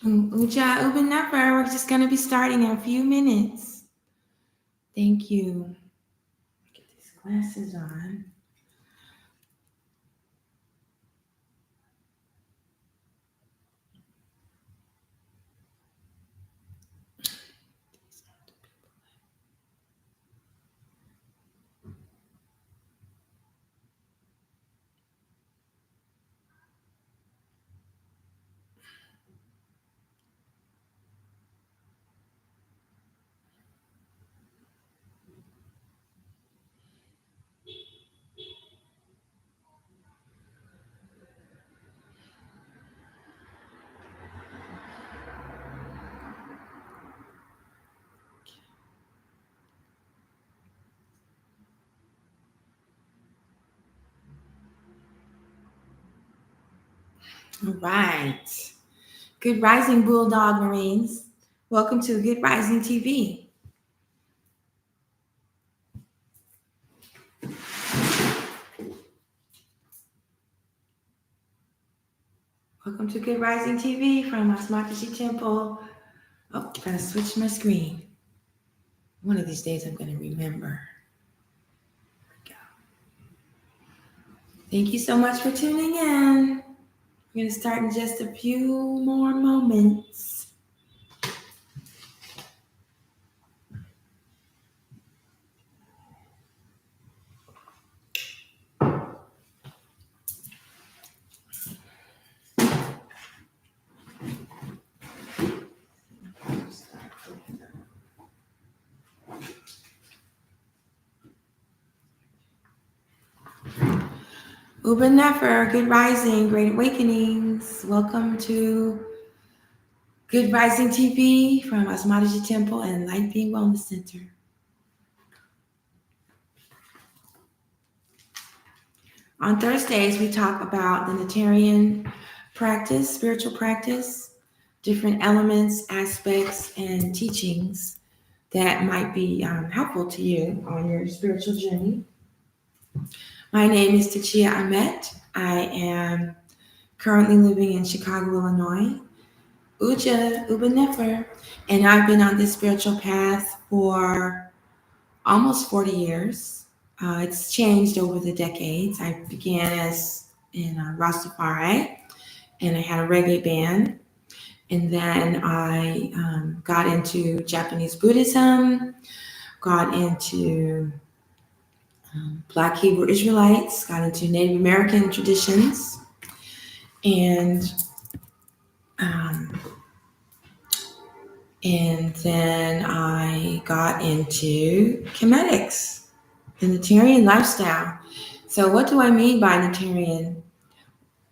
Uben Nefer, we're just going to be starting in a few minutes. Thank you. Get these glasses on. All right. Good Rising Bulldog Marines. Welcome to Good Rising TV. Welcome to Good Rising TV from Aspercts Temple. Oh, gotta switch my screen. One of these days I'm gonna remember. There we go. Thank you so much for tuning in. We're gonna start in just a few more moments. Uben Nefer, Good Rising, Great Awakenings. Welcome to Good Rising TV from Aspercts Temple and Light Being Wellness Center. On Thursdays, we talk about the Neterian practice, spiritual practice, different elements, aspects, and teachings that might be helpful to you on your spiritual journey. My name is Tchiya Amet. I am currently living in Chicago, Illinois. Uben Nefer, and I've been on this spiritual path for almost 40 years. It's changed over the decades. I began as in Rastafari, and I had a reggae band. And then I got into Japanese Buddhism, got into Black Hebrew Israelites, got into Native American traditions, and then I got into Chemetics, the Neterian lifestyle. So what do I mean by Neterian?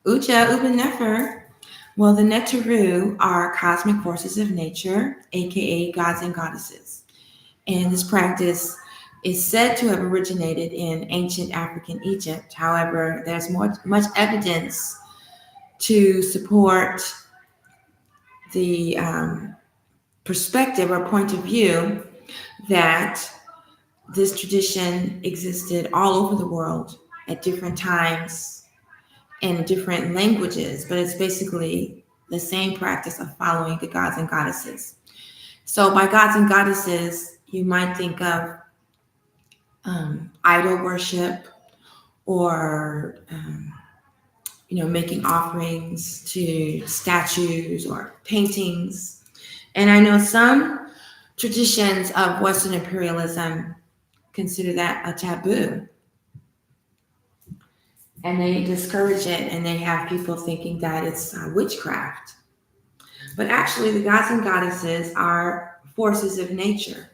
Uben Nefer. Well, the Neteru are cosmic forces of nature, aka gods and goddesses. And this practice is said to have originated in ancient African Egypt. However, there's much evidence to support the perspective or point of view that this tradition existed all over the world at different times and in different languages, but it's basically the same practice of following the gods and goddesses. So by gods and goddesses, you might think of idol worship or making offerings to statues or paintings. And I know some traditions of Western imperialism consider that a taboo. And they discourage it, and they have people thinking that it's witchcraft. But actually, the gods and goddesses are forces of nature.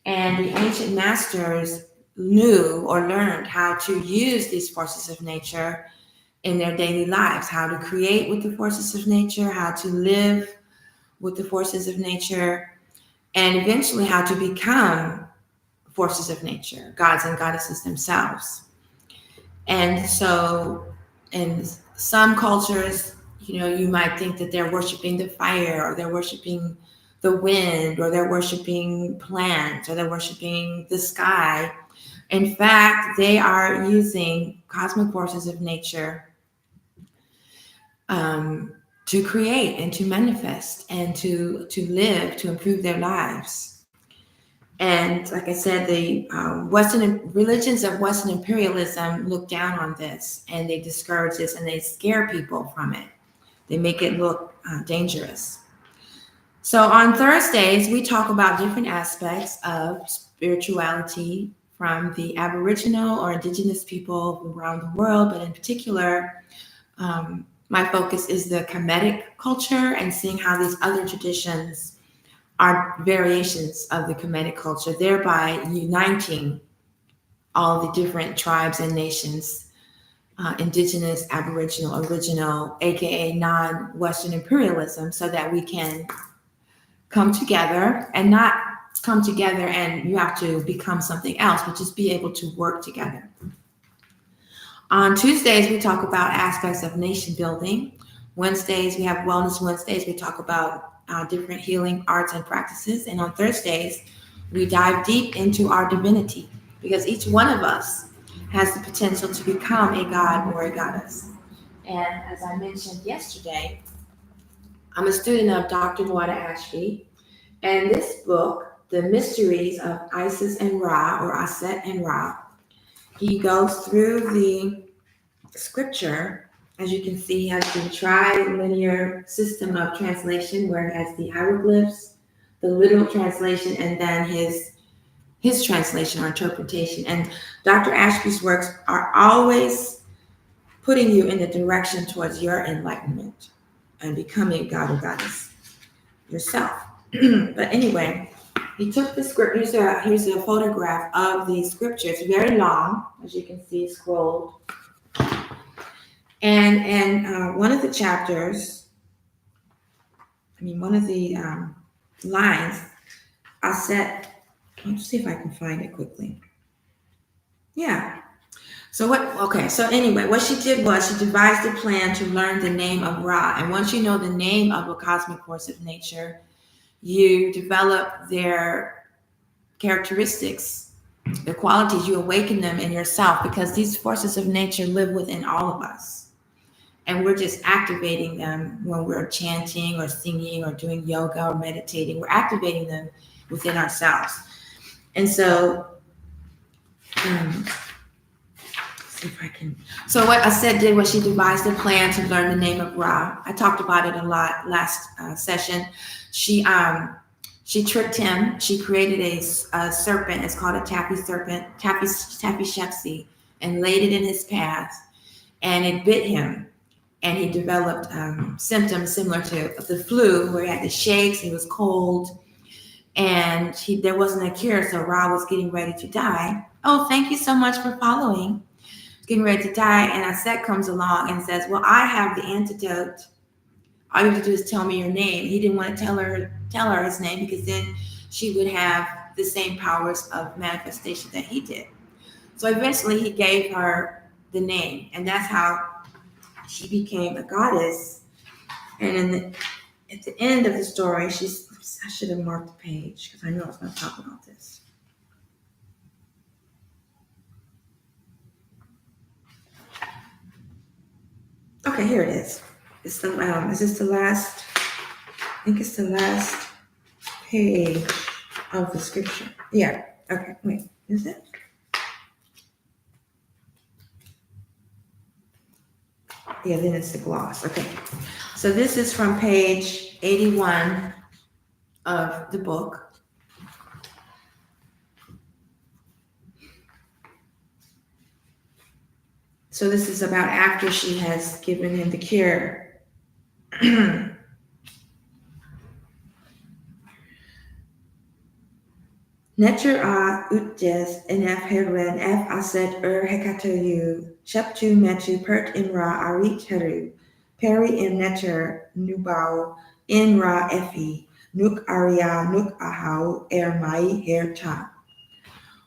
And the ancient masters knew or learned how to use these forces of nature in their daily lives, how to create with the forces of nature, how to live with the forces of nature, and eventually how to become forces of nature, gods and goddesses themselves. And so in some cultures, you might think that they're worshiping the fire, or they're worshiping the wind, or they're worshiping plants, or they're worshiping the sky. In fact, they are using cosmic forces of nature to create and to manifest and to live, to improve their lives. And like I said, the Western religions of Western imperialism look down on this, and they discourage this, and they scare people from it. They make it look dangerous. So on Thursdays, we talk about different aspects of spirituality from the Aboriginal or Indigenous people around the world, but in particular, my focus is the Kemetic culture and seeing how these other traditions are variations of the Kemetic culture, thereby uniting all the different tribes and nations, indigenous, aboriginal, original, aka non-Western imperialism, so that we can come together and not come together and you have to become something else, but just be able to work together. On Tuesdays, we talk about aspects of nation building. Wednesdays, we have Wellness Wednesdays. We talk about different healing arts and practices. And on Thursdays, we dive deep into our divinity because each one of us has the potential to become a god or a goddess. And as I mentioned yesterday, I'm a student of Dr. Nwada Ashby, and this book, The Mysteries of Isis and Ra, or Aset and Ra, he goes through the scripture. As you can see, he has the trilinear system of translation where it has the hieroglyphs, the literal translation, and then his translation or interpretation. And Dr. Ashby's works are always putting you in the direction towards your enlightenment and becoming a god or goddess yourself. But anyway, he took the script. Here's a photograph of the scripture. It's very long, as you can see, scrolled. And one of the chapters, one of the lines, let's see if I can find it quickly. Yeah. So anyway, what she did was she devised a plan to learn the name of Ra. And once you know the name of a cosmic force of nature, you develop their characteristics, their qualities, you awaken them in yourself because these forces of nature live within all of us. And we're just activating them when we're chanting or singing or doing yoga or meditating. We're activating them within ourselves. And so, see if I can. So what Aset did was she devised a plan to learn the name of Ra. I talked about it a lot last session. She tricked him. She created a serpent. It's called a taffy serpent, taffy shepsi, and laid it in his path. And it bit him. And he developed symptoms similar to the flu, where he had the shakes, he was cold, and there wasn't a cure, so Ra was getting ready to die. Oh, thank you so much for following. Getting ready to die, and Aset comes along and says, well, I have the antidote. All you have to do is tell me your name. He didn't want to tell her his name because then she would have the same powers of manifestation that he did. So eventually he gave her the name, and that's how she became a goddess. And at the end of the story, I should have marked the page because I know I was going to talk about this. Okay, here it is. Is this the last? I think it's the last page of the scripture. Yeah. Okay. Wait. Is it? Yeah. Then it's the gloss. Okay. So this is from page 81 of the book. So this is about after she has given him the cure. Neteru utjes enef heren f aset hekatayu sheptu metu pert in ra ari teru peri in neter nubau in ra efi nuk aria nuk ahau mai ta.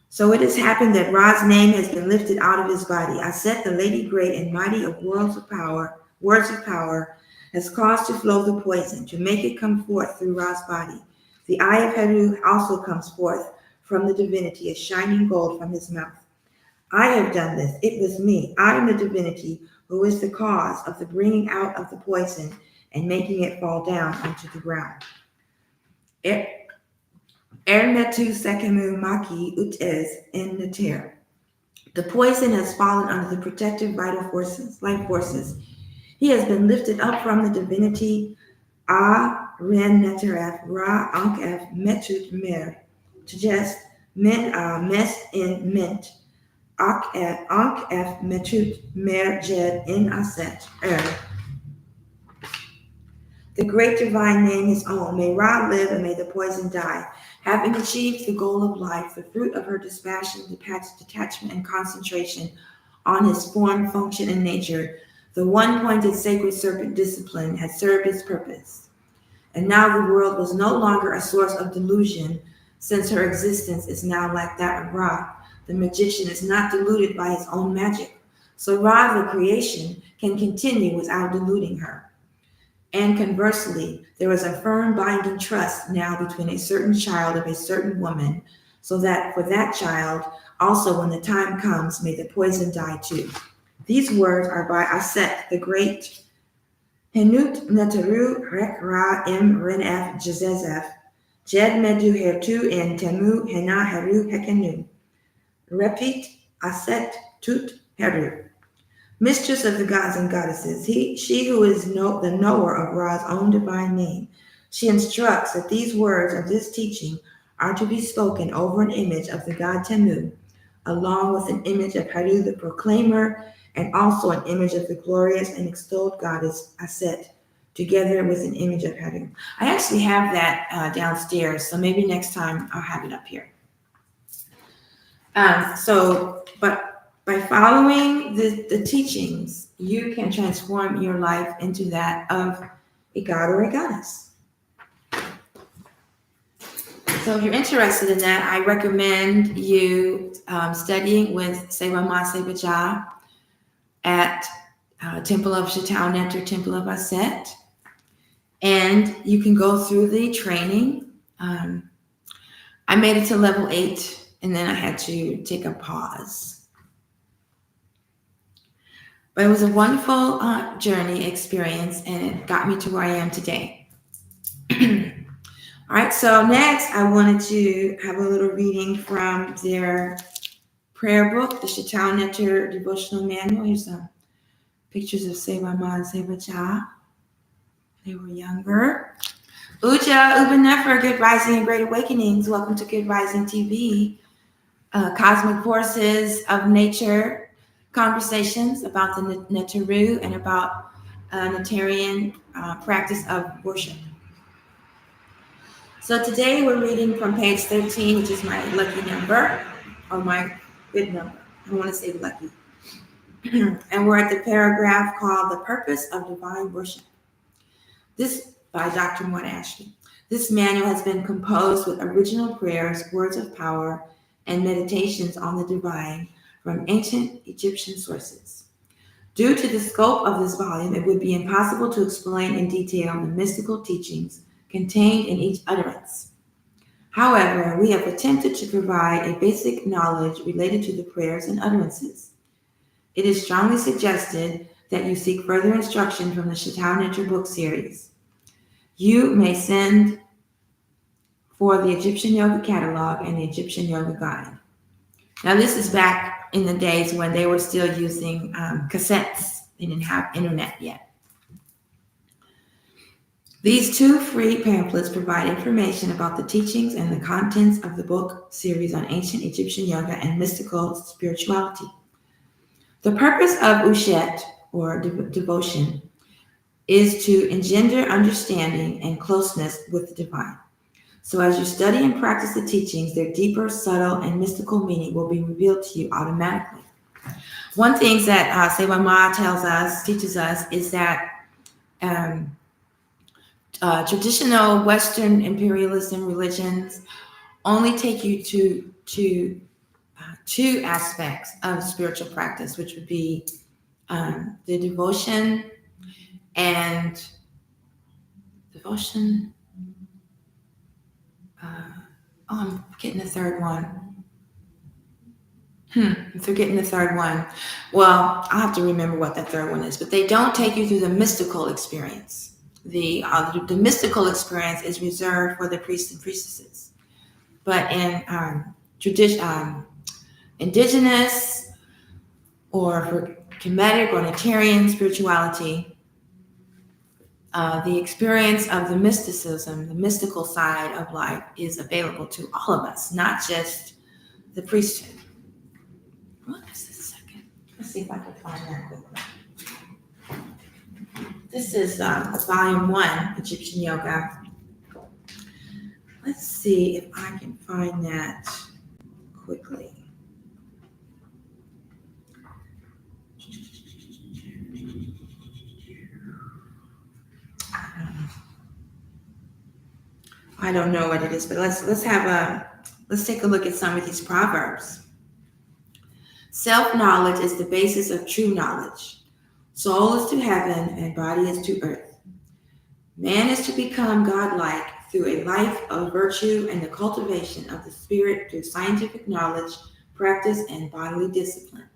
So it has happened that Ra's name has been lifted out of his body. Aset, the lady great and mighty of words of power, has caused to flow the poison, to make it come forth through Ra's body. The eye of Heru also comes forth from the divinity, as shining gold from his mouth. I have done this. It was me. I am the divinity who is the cause of the bringing out of the poison and making it fall down onto the ground. Ermetu sekemu maki utez in Neteru. The poison has fallen under the protective vital forces, life forces. He has been lifted up from the divinity A Ren Neteref Ra Ankef Metut Mer Tjes Men A Mes in Ment Ankef Metut Mer Jed in Aset The great divine name his own. May Ra live and may the poison die. Having achieved the goal of life, the fruit of her dispassion, detachment, and concentration on his form, function, and nature, the one-pointed sacred serpent discipline had served its purpose. And now the world was no longer a source of delusion, since her existence is now like that of Ra. The magician is not deluded by his own magic. So Ra, the creation, can continue without deluding her. And conversely, there is a firm binding trust now between a certain child of a certain woman, so that for that child, also when the time comes, may the poison die too. These words are by Aset, the great. Henut Neteru Rek Ra Im Renef Jezezef, Jed Medu Hertu in Temu Hena Heru Hekenu. Repeat Aset Tut Heru. Mistress of the gods and goddesses, she who is the knower of Ra's own divine name, she instructs that these words of this teaching are to be spoken over an image of the god Temu, along with an image of Heru the proclaimer, and also an image of the glorious and extolled goddess Aset, together with an image of Heru. I actually have that downstairs, so maybe next time I'll have it up here. But by following the teachings, you can transform your life into that of a god or a goddess. So if you're interested in that, I recommend you studying with Sebama Sebaja at Temple of Shatau Neter, Temple of Aset. And you can go through the training. I made it to level 8, and then I had to take a pause. But it was a wonderful journey experience, and it got me to where I am today. All right, so next I wanted to have a little reading from their prayer book, the Shatau Neter Devotional Manual. Here's some pictures of Sebama and Sebaja. They were younger. Uben Nefer, Good Rising and Great Awakenings. Welcome to Good Rising TV. Cosmic Forces of Nature. Conversations about the Neteru and about Neterian practice of worship. So today we're reading from page 13, which is my lucky number, or my good number. I want to say lucky. And we're at the paragraph called The Purpose of Divine Worship. This by Dr. Moore Ashley. This manual has been composed with original prayers, words of power, and meditations on the divine from ancient Egyptian sources. Due to the scope of this volume, it would be impossible to explain in detail the mystical teachings contained in each utterance. However, we have attempted to provide a basic knowledge related to the prayers and utterances. It is strongly suggested that you seek further instruction from the Shatau Neter book series. You may send for the Egyptian Yoga Catalog and the Egyptian Yoga Guide. Now, this is back in the days when they were still using cassettes. They didn't have internet yet. These 2 free pamphlets provide information about the teachings and the contents of the book series on ancient Egyptian yoga and mystical spirituality. The purpose of Ushet, or devotion, is to engender understanding and closeness with the divine. So as you study and practice the teachings, their deeper, subtle, and mystical meaning will be revealed to you automatically. One thing that Sebama teaches us, is that traditional Western imperialism religions only take you to 2 aspects of spiritual practice, which would be the devotion and devotion. I'm forgetting the third one. I'm forgetting the third one. Well, I'll have to remember what the third one is, but they don't take you through the mystical experience. the mystical experience is reserved for the priests and priestesses. But in tradition, indigenous or for Kemetic or Neterian spirituality, the experience of the mysticism, the mystical side of life, is available to all of us, not just the priesthood. What is this second? Let's see if I can find that quickly. This is volume 1, Egyptian Yoga. Let's see if I can find that quickly. I don't know what it is, but let's take a look at some of these proverbs. Self-knowledge is the basis of true knowledge. Soul is to heaven and body is to earth. Man is to become godlike through a life of virtue and the cultivation of the spirit through scientific knowledge, practice, and bodily discipline.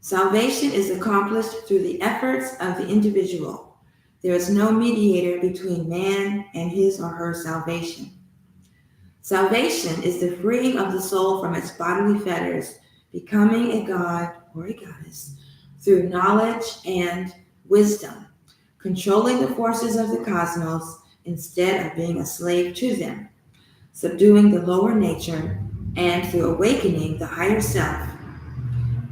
Salvation is accomplished through the efforts of the individual. There is no mediator between man and his or her salvation. Salvation is the freeing of the soul from its bodily fetters, becoming a god or a goddess through knowledge and wisdom, controlling the forces of the cosmos instead of being a slave to them, subduing the lower nature, and through awakening the higher self,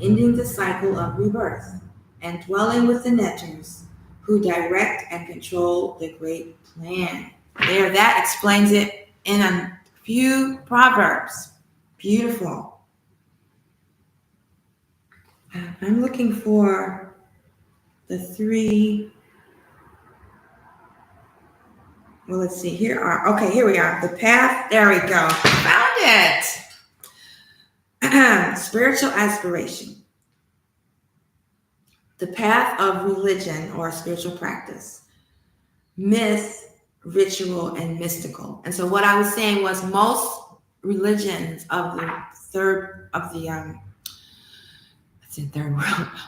ending the cycle of rebirth, and dwelling with the Neterus, who direct and control the great plan. There, that explains it in a few proverbs. Beautiful. I'm looking for the 3. Well, let's see. Here we are. The path. There we go. Found it. Spiritual aspiration. The path of religion or spiritual practice. Myth, ritual, and mystical. And so what I was saying was most religions of the third world,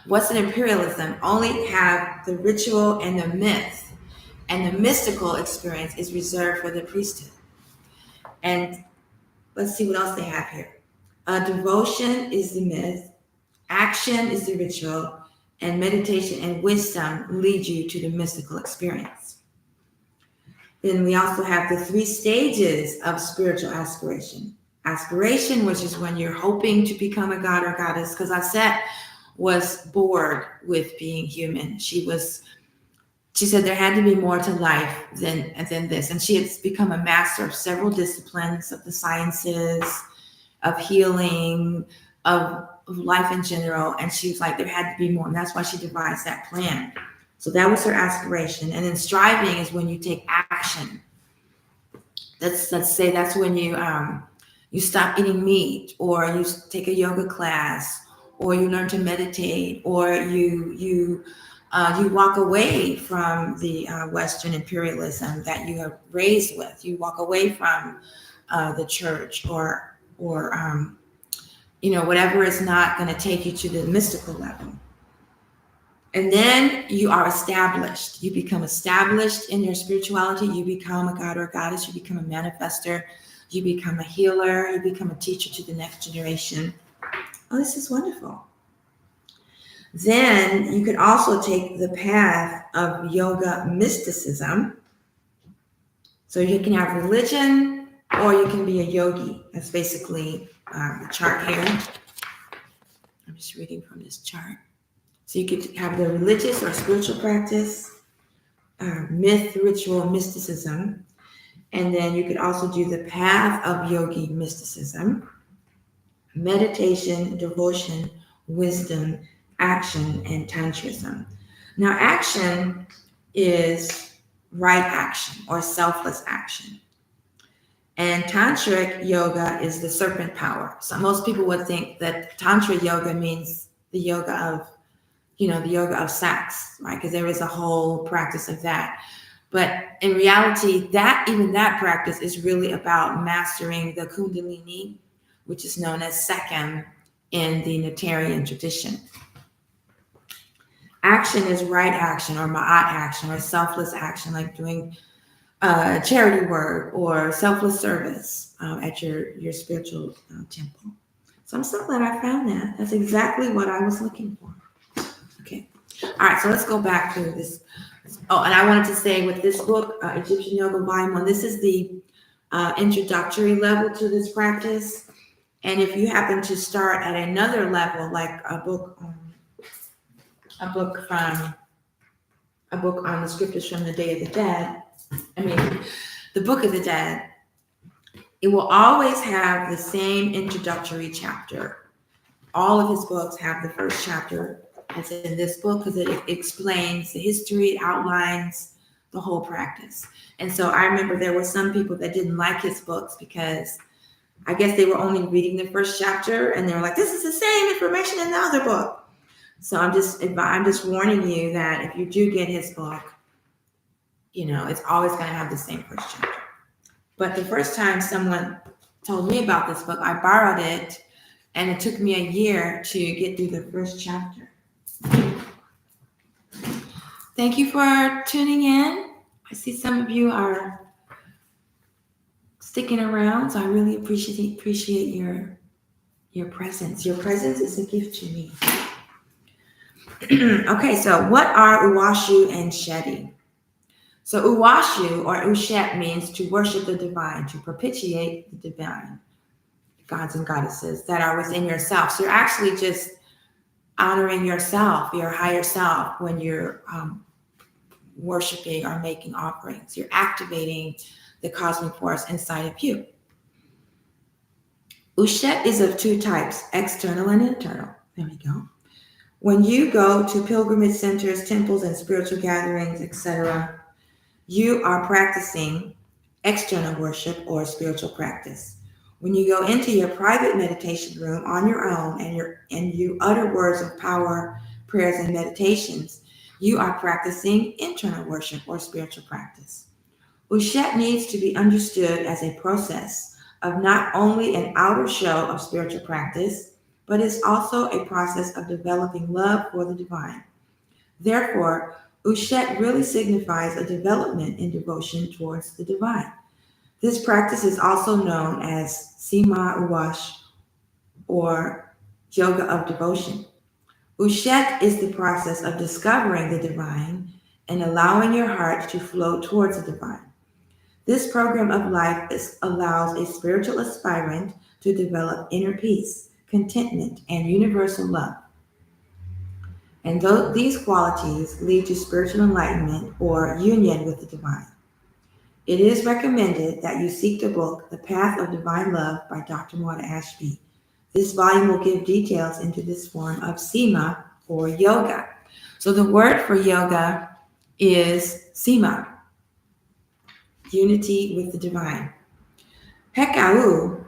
Western imperialism, only have the ritual and the myth, and the mystical experience is reserved for the priesthood. And let's see what else they have here. Devotion is the myth, action is the ritual, and meditation and wisdom lead you to the mystical experience. Then we also have the 3 stages of spiritual aspiration. Aspiration, which is when you're hoping to become a god or goddess, because Aset was bored with being human. She said there had to be more to life than this. And she had become a master of several disciplines, of the sciences, of healing, of life in general. And she was like, there had to be more. And that's why she devised that plan. So that was her aspiration. And then striving is when you take action. Let's say that's when you stop eating meat, or you take a yoga class, or you learn to meditate, or you walk away from the Western imperialism that you are raised with. You walk away from the church, or whatever is not going to take you to the mystical level. And then you are established. You become established in your spirituality. You become a god or a goddess. You become a manifester. You become a healer. You become a teacher to the next generation. Oh, this is wonderful. Then you could also take the path of yoga mysticism. So you can have religion, or you can be a yogi. That's basically the chart here. I'm just reading from this chart. So you could have the religious or spiritual practice, myth, ritual, mysticism. And then you could also do the path of yogi mysticism, meditation, devotion, wisdom, action, and tantrism. Now, action is right action or selfless action. And tantric yoga is the serpent power. So most people would think that tantra yoga means the yoga of sex, right? Because there is a whole practice of that. But in reality, even that practice is really about mastering the kundalini, which is known as Sekhem in the Neterian tradition. Action is right action or ma'at action or selfless action, like doing charity work or selfless service at your spiritual temple. So I'm so glad I found that. That's exactly what I was looking for. Okay. All right, so let's go back to this. Oh, and I wanted to say with this book, Egyptian Yoga Volume 1, this is the introductory level to this practice. And if you happen to start at another level, like a book on the scriptures from the Day of the Dead, the Book of the Dead, it will always have the same introductory chapter. All of his books have the first chapter as in this book because it explains the history, it outlines the whole practice. And so I remember there were some people that didn't like his books because I guess they were only reading the first chapter and they were like, this is the same information in the other book. So I'm just warning you that if you do get his book, it's always going to have the same first chapter. But the first time someone told me about this book, I borrowed it, and it took me a year to get through the first chapter. Thank you for tuning in. I see some of you are sticking around, so I really appreciate your presence. Your presence is a gift to me. Okay, so what are Uwashu and Shedi? So Uwashu or Ushet means to worship the divine, to propitiate the divine, gods and goddesses that are within yourself. So you're actually just honoring yourself, your higher self, when you're worshiping or making offerings. You're activating the cosmic force inside of you. Ushet is of two types, external and internal. There we go. When you go to pilgrimage centers, temples, and spiritual gatherings, etc., you are practicing external worship or spiritual practice. When you go into your private meditation room on your own and you utter words of power, prayers, and meditations, you are practicing internal worship or spiritual practice. Ushet needs to be understood as a process of not only an outer show of spiritual practice, but is also a process of developing love for the divine. Therefore, Ushet really signifies a development in devotion towards the divine. This practice is also known as Sima Uwash or Yoga of Devotion. Ushet is the process of discovering the divine and allowing your heart to flow towards the divine. This program of life allows a spiritual aspirant to develop inner peace, contentment, and universal love. And these qualities lead to spiritual enlightenment or union with the divine. It is recommended that you seek the book, The Path of Divine Love by Dr. Maud Ashby. This volume will give details into this form of Sima or yoga. So the word for yoga is Sima, unity with the divine. Hekau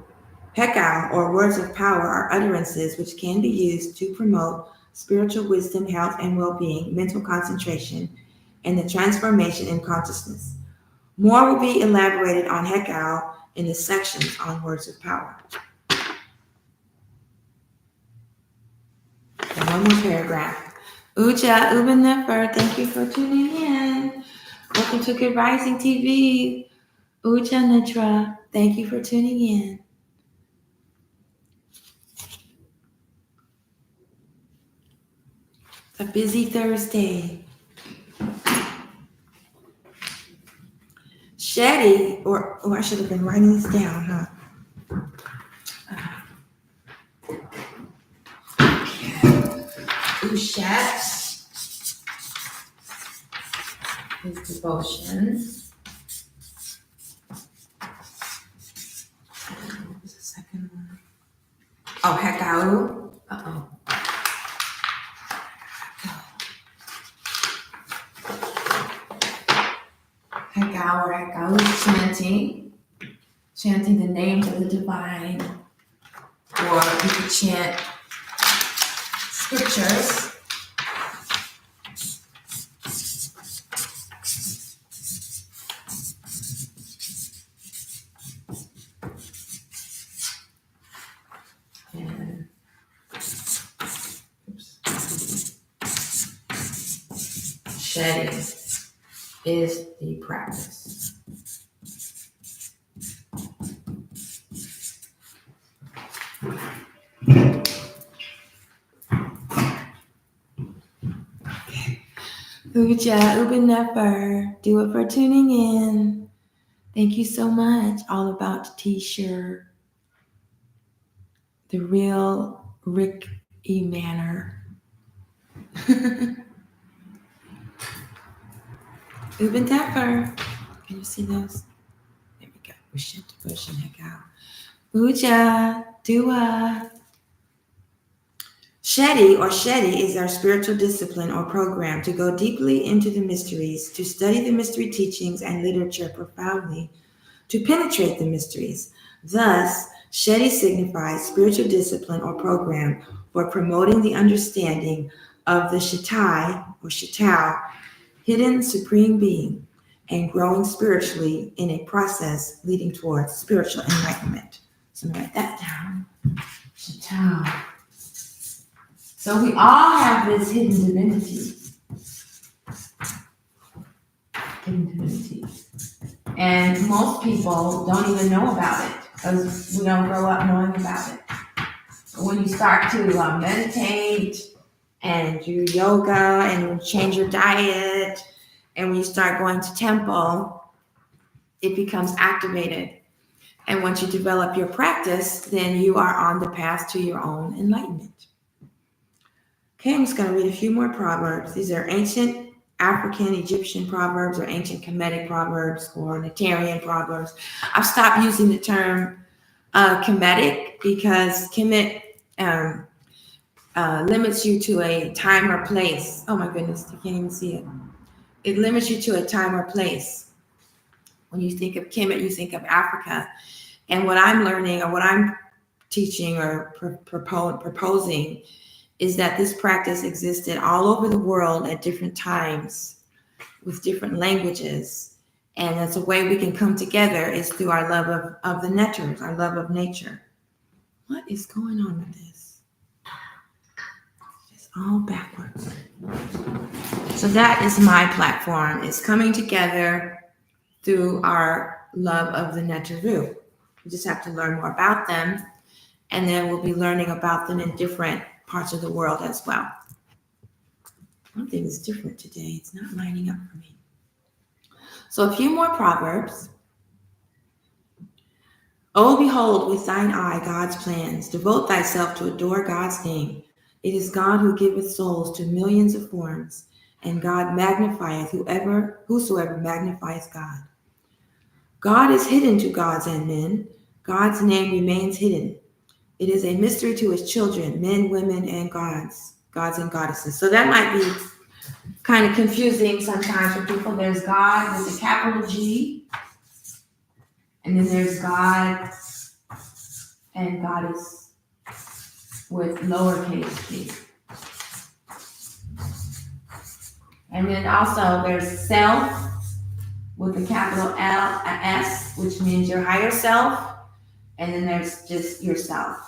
or words of power are utterances which can be used to promote spiritual wisdom, health and well-being, mental concentration, and the transformation in consciousness. More will be elaborated on Hekau in the sections on words of power. And one more paragraph. Uben Nefer, thank you for tuning in. Welcome to Good Rising TV. Netra, thank you for tuning in. A busy Thursday. Shedi, I should have been writing this down, huh? Ushet is devotion. What was the second one? Oh, Hekau. Hekau is chanting the names of the divine, or you could chant scriptures. shedding is the practice. Uben Nefer, do it for tuning in. Thank you so much. All about the t-shirt. The real Rick E. Manor. Uben Nefer. Can you see those? There we go. Pushing heck out. Uja, Dua. Shedi is our spiritual discipline or program to go deeply into the mysteries, to study the mystery teachings and literature profoundly, to penetrate the mysteries. Thus, Shedi signifies spiritual discipline or program for promoting the understanding of the Shatai or Shatau, hidden supreme being, and growing spiritually in a process leading towards spiritual enlightenment. So I'm going to write that down. Shatau. So we all have this hidden divinity. And most people don't even know about it because we don't grow up knowing about it. But when you start to meditate and do yoga and change your diet, and when you start going to temple, it becomes activated. And once you develop your practice, then you are on the path to your own enlightenment. Okay, I'm just going to read a few more proverbs. These are ancient African Egyptian proverbs or ancient Kemetic proverbs or Neterian proverbs. I've stopped using the term Kemetic because Kemet limits you to a time or place. Oh my goodness, you can't even see it. It limits you to a time or place. When you think of Kemet, you think of Africa. And what I'm learning or what I'm teaching or proposing is that this practice existed all over the world at different times with different languages. And that's a way we can come together is through our love of the Neteru, our love of nature. What is going on with this? It's all backwards. So that is my platform, is coming together through our love of the Neteru. We just have to learn more about them, and then we'll be learning about them in different parts of the world as well. One thing is different today. It's not lining up for me. So a few more proverbs. Oh, behold with thine eye God's plans. Devote thyself to adore God's name. It is God who giveth souls to millions of forms, and God magnifieth whosoever magnifieth God. God is hidden to gods and men. God's name remains hidden. It is a mystery to his children, men, women, and gods and goddesses. So that might be kind of confusing sometimes for people. There's God with a capital G, and then there's God and goddess with lowercase g. And then also there's self with a capital L, a S, which means your higher self. And then there's just yourself,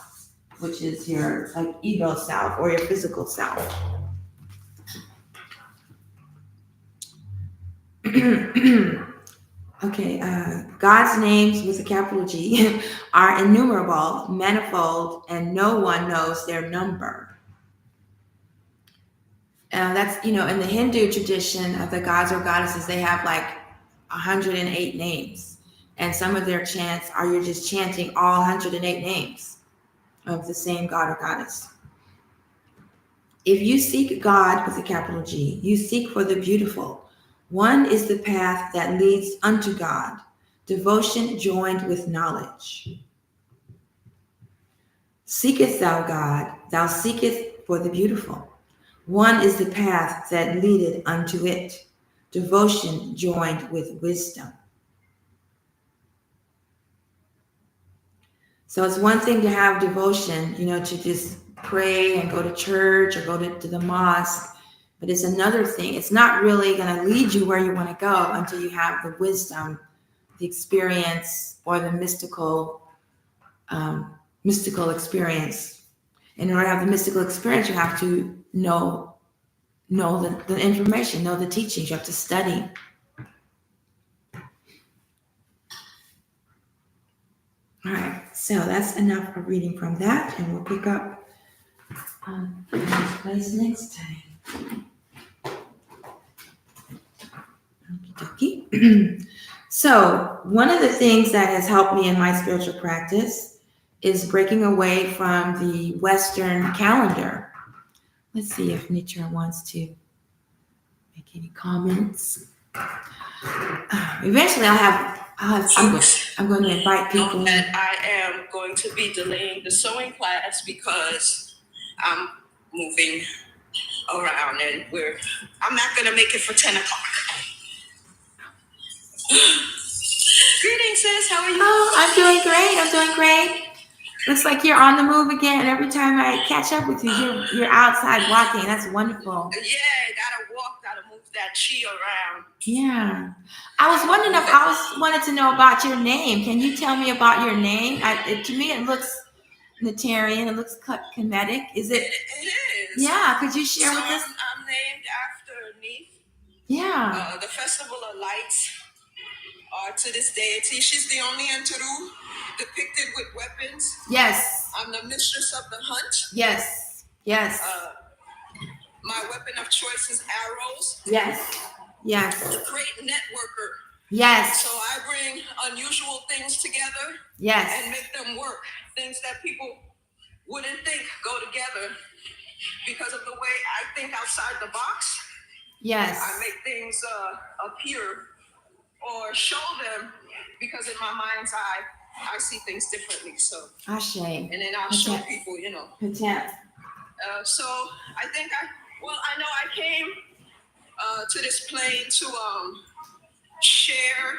which is your like ego self or your physical self. Okay, God's names with a capital G are innumerable, manifold, and no one knows their number. That's, in the Hindu tradition of the gods or goddesses, they have like 108 names. And some of their chants are you're just chanting all 108 names of the same god or goddess. If you seek God with a capital G, you seek for the beautiful. One is the path that leads unto God, devotion joined with knowledge. Seekest thou God, thou seekest for the beautiful. One is the path that leadeth unto it, devotion joined with wisdom. So it's one thing to have devotion, to just pray and go to church or go to the mosque, but it's another thing. It's not really going to lead you where you want to go until you have the wisdom, the experience, or the mystical experience. In order to have the mystical experience, you have to know know the information, know the teachings. You have to study. All right, so that's enough of reading from that, and we'll pick up on this place next time. Okie dokie. So, one of the things that has helped me in my spiritual practice is breaking away from the Western calendar. Let's see if Neterian wants to make any comments. Eventually, I'm going to invite people. That I am going to be delaying the sewing class because I'm moving around and I'm not going to make it for 10 o'clock. Greetings, sis. How are you? Oh, I'm doing great. Looks like you're on the move again. Every time I catch up with you, you're outside walking. That's wonderful. Yeah, gotta walk, gotta move that Tchiya around. Yeah. I was wondering if I wanted to know about your name. Can you tell me about your name? To me, it looks Neterian. It looks Kemetic. Is it? It is. Yeah. Could you share with us? I'm named after Neef. Yeah. The Festival of Lights are to this deity. She's the only Neteru depicted with weapons. Yes. I'm the mistress of the hunt. Yes. My weapon of choice is arrows. Yes. A great networker. Yes. So I bring unusual things together. Yes. And make them work. Things that people wouldn't think go together because of the way I think outside the box. Yes. I make things appear or show them because in my mind's eye, I see things differently. So Ashe. And then I'll show people, Hotep. So I think I know I came to this plane to share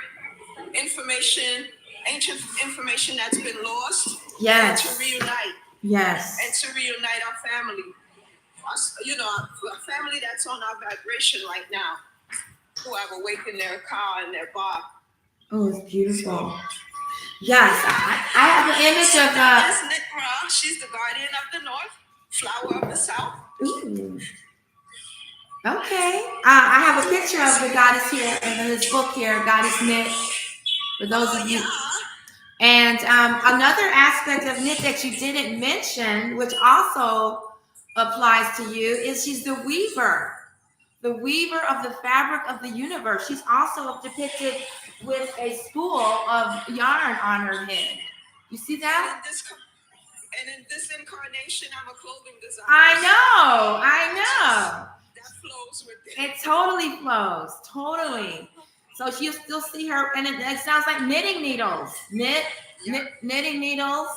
ancient information that's been lost. Yes. And to reunite. Yes. And to reunite our family. A family that's on our vibration right now, who have awakened their car and their bar. Oh, it's beautiful. Yes, I have an image of that is Neteru. She's the guardian of the north, flower of the south. Ooh. Okay. I have a picture of the goddess here in this book here, Goddess Net, for those of you. Yeah. And another aspect of Net that you didn't mention, which also applies to you, is she's the weaver of the fabric of the universe. She's also depicted with a spool of yarn on her head. You see that? And in this incarnation, I'm a clothing designer. I know. That flows with it. It totally flows. Totally. So you'll still see her, and it sounds like knitting needles. Knitting needles.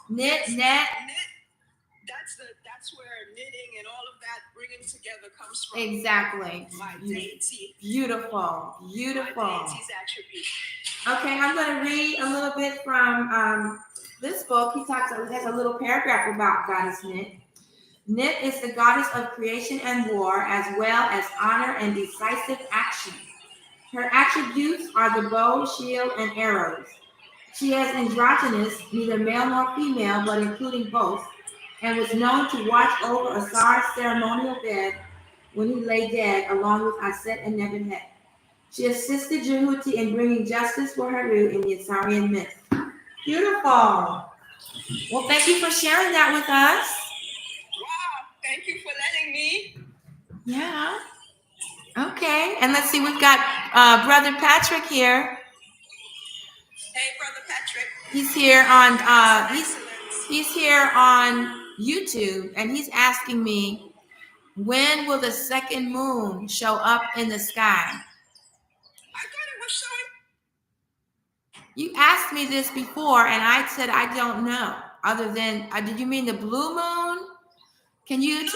Knit. That's where knitting and all of that bringing together comes from. Exactly. My deity. Beautiful. My deity's attribute. Okay, I'm going to read a little bit from this book. He has a little paragraph about Goddess Net. Net is the goddess of creation and war, as well as honor and decisive action. Her attributes are the bow, shield, and arrows. She is androgynous, neither male nor female, but including both, and was known to watch over Asar's ceremonial bed when he lay dead, along with Aset and Nebuchadnezzar. She assisted Jehuti in bringing justice for Heru in the Asarian myth. Beautiful. Well, thank you for sharing that with us. Wow, thank you for letting me. Yeah. Okay, and let's see, we've got Brother Patrick here. Hey, Brother Patrick. He's here on YouTube, and he's asking me, when will the second moon show up in the sky? I thought it was showing. You asked me this before, and I said I don't know. Other than, did you mean the blue moon? Can you? No,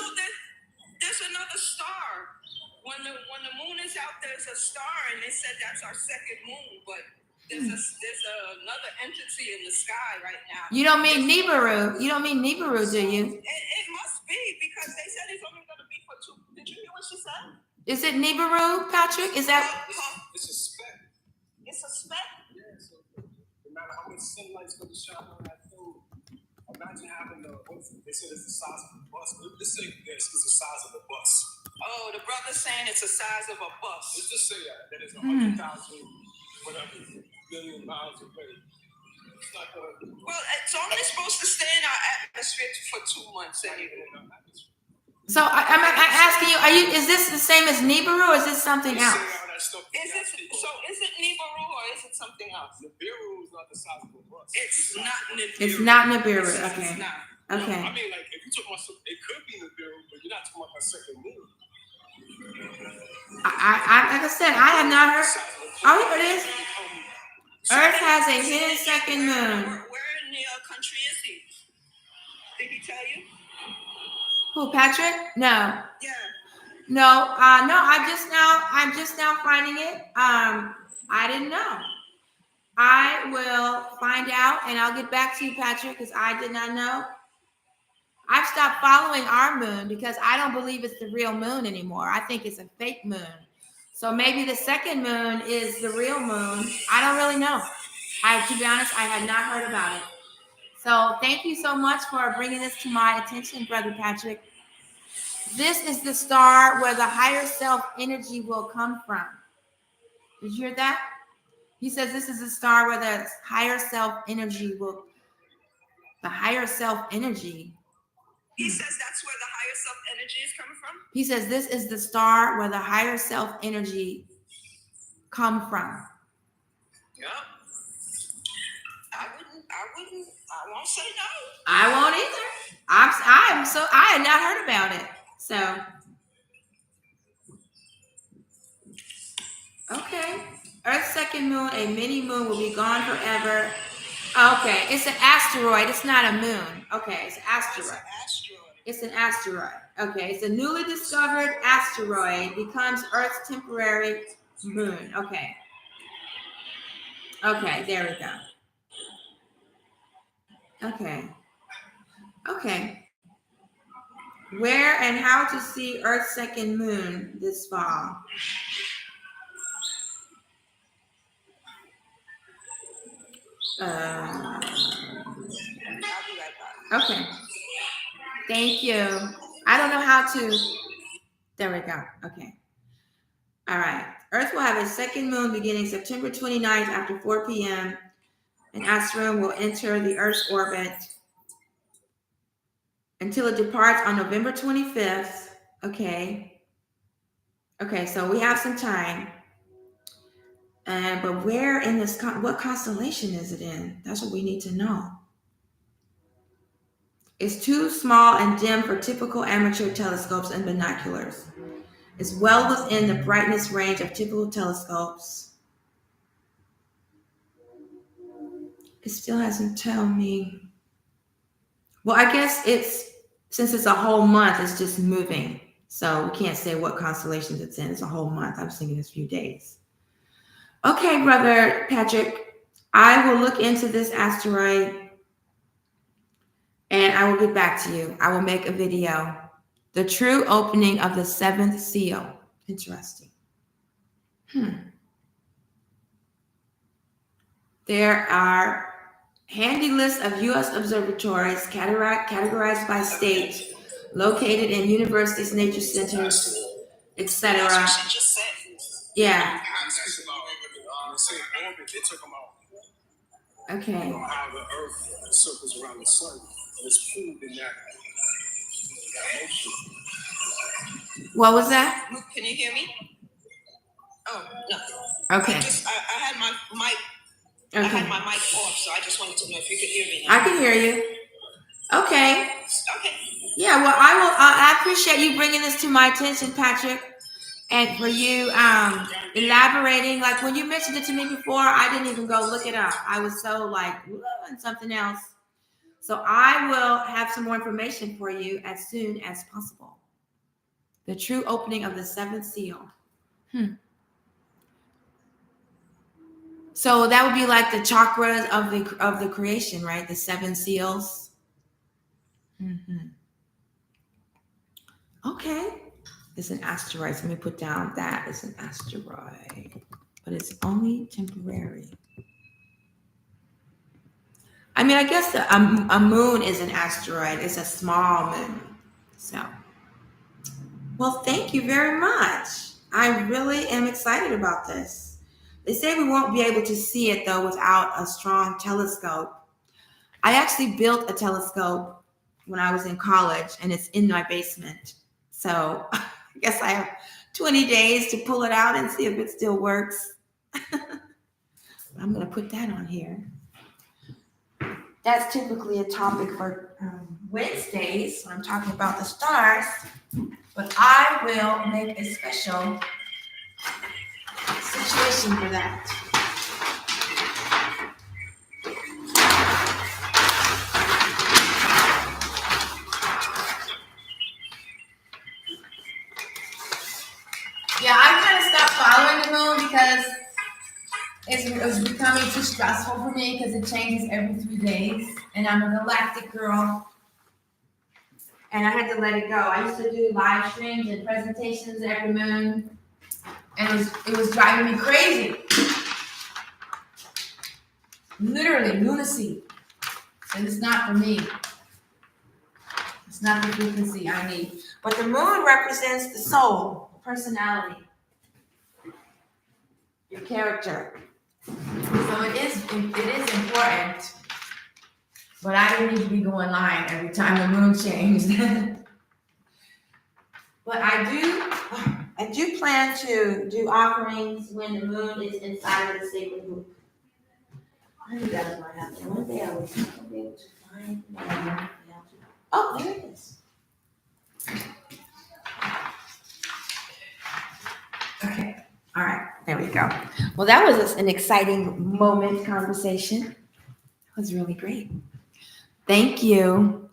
there's another star. When the moon is out, there's a star, and they said that's our second moon. But there's another entity in the sky right now. You don't mean Neteru. You don't mean Neteru, do you? It must be, because they said it's only going to be for 2. Did you hear what she said? Is it Neteru, Patrick? Is that? It's a speck. It's a speck? Yeah, so no matter how much sunlight's going to shine on that food, imagine having they said it's the size of a bus. Let's say this is the size of a bus. Oh, the brother's saying it's the size of a bus. Let's just say that it's 100,000, whatever, million miles away. It's not gonna. Well, it's only supposed to stay in our atmosphere for 2 months anyway. So I'm asking you, is this the same as Nibiru or is this something else? Is it Nibiru or is it something else? Nibiru is not the size of a bus. It's not Nibiru. It's not Nibiru. Okay. It's not. Okay. No, I mean, like, if you talk about something, it could be Nibiru, but you're not talking about that second moon. Like I said, I have not heard. Oh, here it is. Earth has a hidden second moon. Where in the country is he? Did he tell you? Who, Patrick? No. Yeah. No, I'm just now finding it. I didn't know. I will find out and I'll get back to you, Patrick, because I did not know. I've stopped following our moon because I don't believe it's the real moon anymore. I think it's a fake moon. So maybe the second moon is the real moon. I don't really know. To be honest, I had not heard about it. So thank you so much for bringing this to my attention, Brother Patrick. This is the star where the higher self energy will come from. Did you hear that? He says this is the star where the higher self energy will. The higher self energy. He says that's where the higher self energy is coming from? He says this is the star where the higher self energy come from. Yep. I won't say no. I won't either. I had not heard about it. So okay. Earth's second moon, a mini moon, will be gone forever. Okay, it's an asteroid. It's not a moon. Okay, it's an asteroid. It's an asteroid. Okay, it's a newly discovered asteroid becomes Earth's temporary moon. Okay. Okay, there we go. Okay. Okay. Where and how to see Earth's second moon this fall? Okay. Thank you. I don't know how to. There we go. Okay. All right. Earth will have a second moon beginning September 29th after 4 p.m. An asteroid will enter the Earth's orbit until it departs on November 25th. Okay. Okay, so we have some time. But where in this, what constellation is it in? That's what we need to know. It's too small and dim for typical amateur telescopes and binoculars. It's well within the brightness range of typical telescopes. It still hasn't told me. Well, I guess since it's a whole month, it's just moving. So we can't say what constellations it's in. It's a whole month. I was thinking it's a few days. Okay, Brother Patrick, I will look into this asteroid and I will get back to you. I will make a video. The true opening of the seventh seal. Interesting. There are handy lists of U.S. observatories categorized by state, located in universities, nature centers, etc. That's what she just said. Yeah. Okay. How the Earth circles around the sun. It's proved in that motion. What was that? Can you hear me? Oh, no. Okay. I had my mic. Okay. I had my mic off, so I just wanted to know if you could hear me now. I can hear you. Okay. Okay. Yeah, well, I appreciate you bringing this to my attention, Patrick, and for you elaborating. Like when you mentioned it to me before, I didn't even go look it up. I was so like, and something else. So I will have some more information for you as soon as possible. The true opening of the seventh seal. So that would be like the chakras of the creation, right? The seven seals. Okay. It's an asteroid. So let me put down that it's an asteroid, but it's only temporary. I mean, I guess a moon is an asteroid. It's a small moon. So, Well, thank you very much. I really am excited about this. They say we won't be able to see it though without a strong telescope. I actually built a telescope when I was in college and it's in my basement. So I guess I have 20 days to pull it out and see if it still works. I'm going to put that on here. That's typically a topic for Wednesdays when I'm talking about the stars, but I will make a special situation for that. Yeah, I kind of stopped following the moon because it was becoming too stressful for me because it changes every 3 days, and I'm a galactic girl, and I had to let it go. I used to do live streams and presentations every moon, and it was driving me crazy. Literally lunacy. And it's not for me. It's not the frequency I need. But the moon represents the soul, personality, your character. So it is important. But I didn't need to be going live every time the moon changed. But I do plan to do offerings when the moon is inside of the sacred hoop. I think that's what happened. One day I was be able to find my. Oh, there it is. Okay. All right. There we go. Well, that was an exciting conversation. It was really great. Thank you.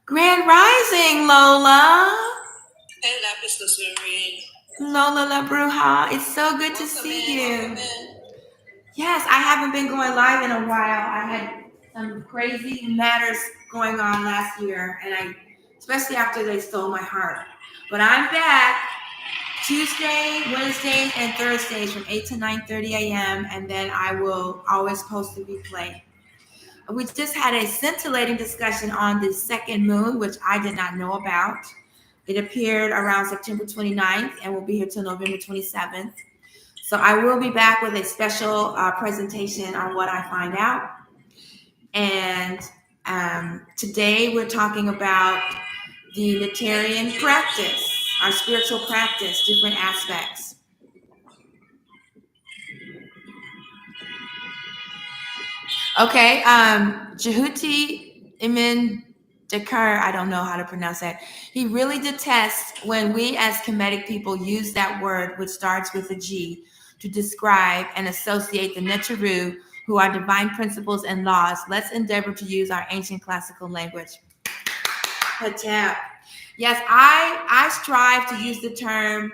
Grand Rising, Lola. Hey, Lapis Lazuli. Lola La Bruja. It's so good to see you. Yes, I haven't been going live in a while. I had some crazy matters going on last year, and especially after they stole my heart. But I'm back Tuesday, Wednesdays, and Thursdays from 8 to 9:30 a.m., and then I will always post a replay. We just had a scintillating discussion on the second moon, which I did not know about. It appeared around September 29th and will be here till November 27th. So I will be back with a special presentation on what I find out. And today we're talking about the Neterian practice, our spiritual practice, different aspects. Okay, Jehuti Uben Nefer, I don't know how to pronounce that. He really detests when we as Kemetic people use that word, which starts with a G, to describe and associate the Neteru, who are divine principles and laws. Let's endeavor to use our ancient classical language. Hotep. Yes, I strive to use the term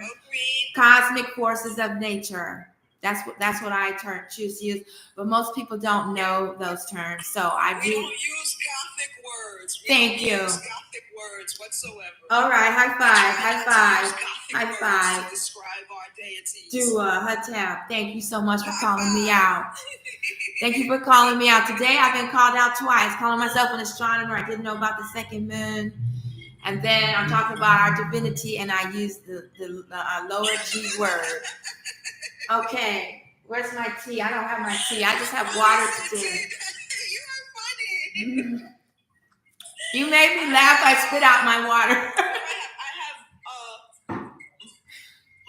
cosmic forces of nature. That's what I choose to use. But most people don't know those terms, so I do. We don't use Gothic words. Thank you. Use Gothic words whatsoever. All right, high five, high five, high five. To describe our deities. Dua, Hotep. Thank you so much for calling me out. Thank you for calling me out. Today I've been called out twice, calling myself an astronomer. I didn't know about the second moon. And then I'm talking about our divinity, and I use the lower G word. Okay, where's my tea? I don't have my tea. I just have water today. You are funny. You made me laugh. I spit out my water. I have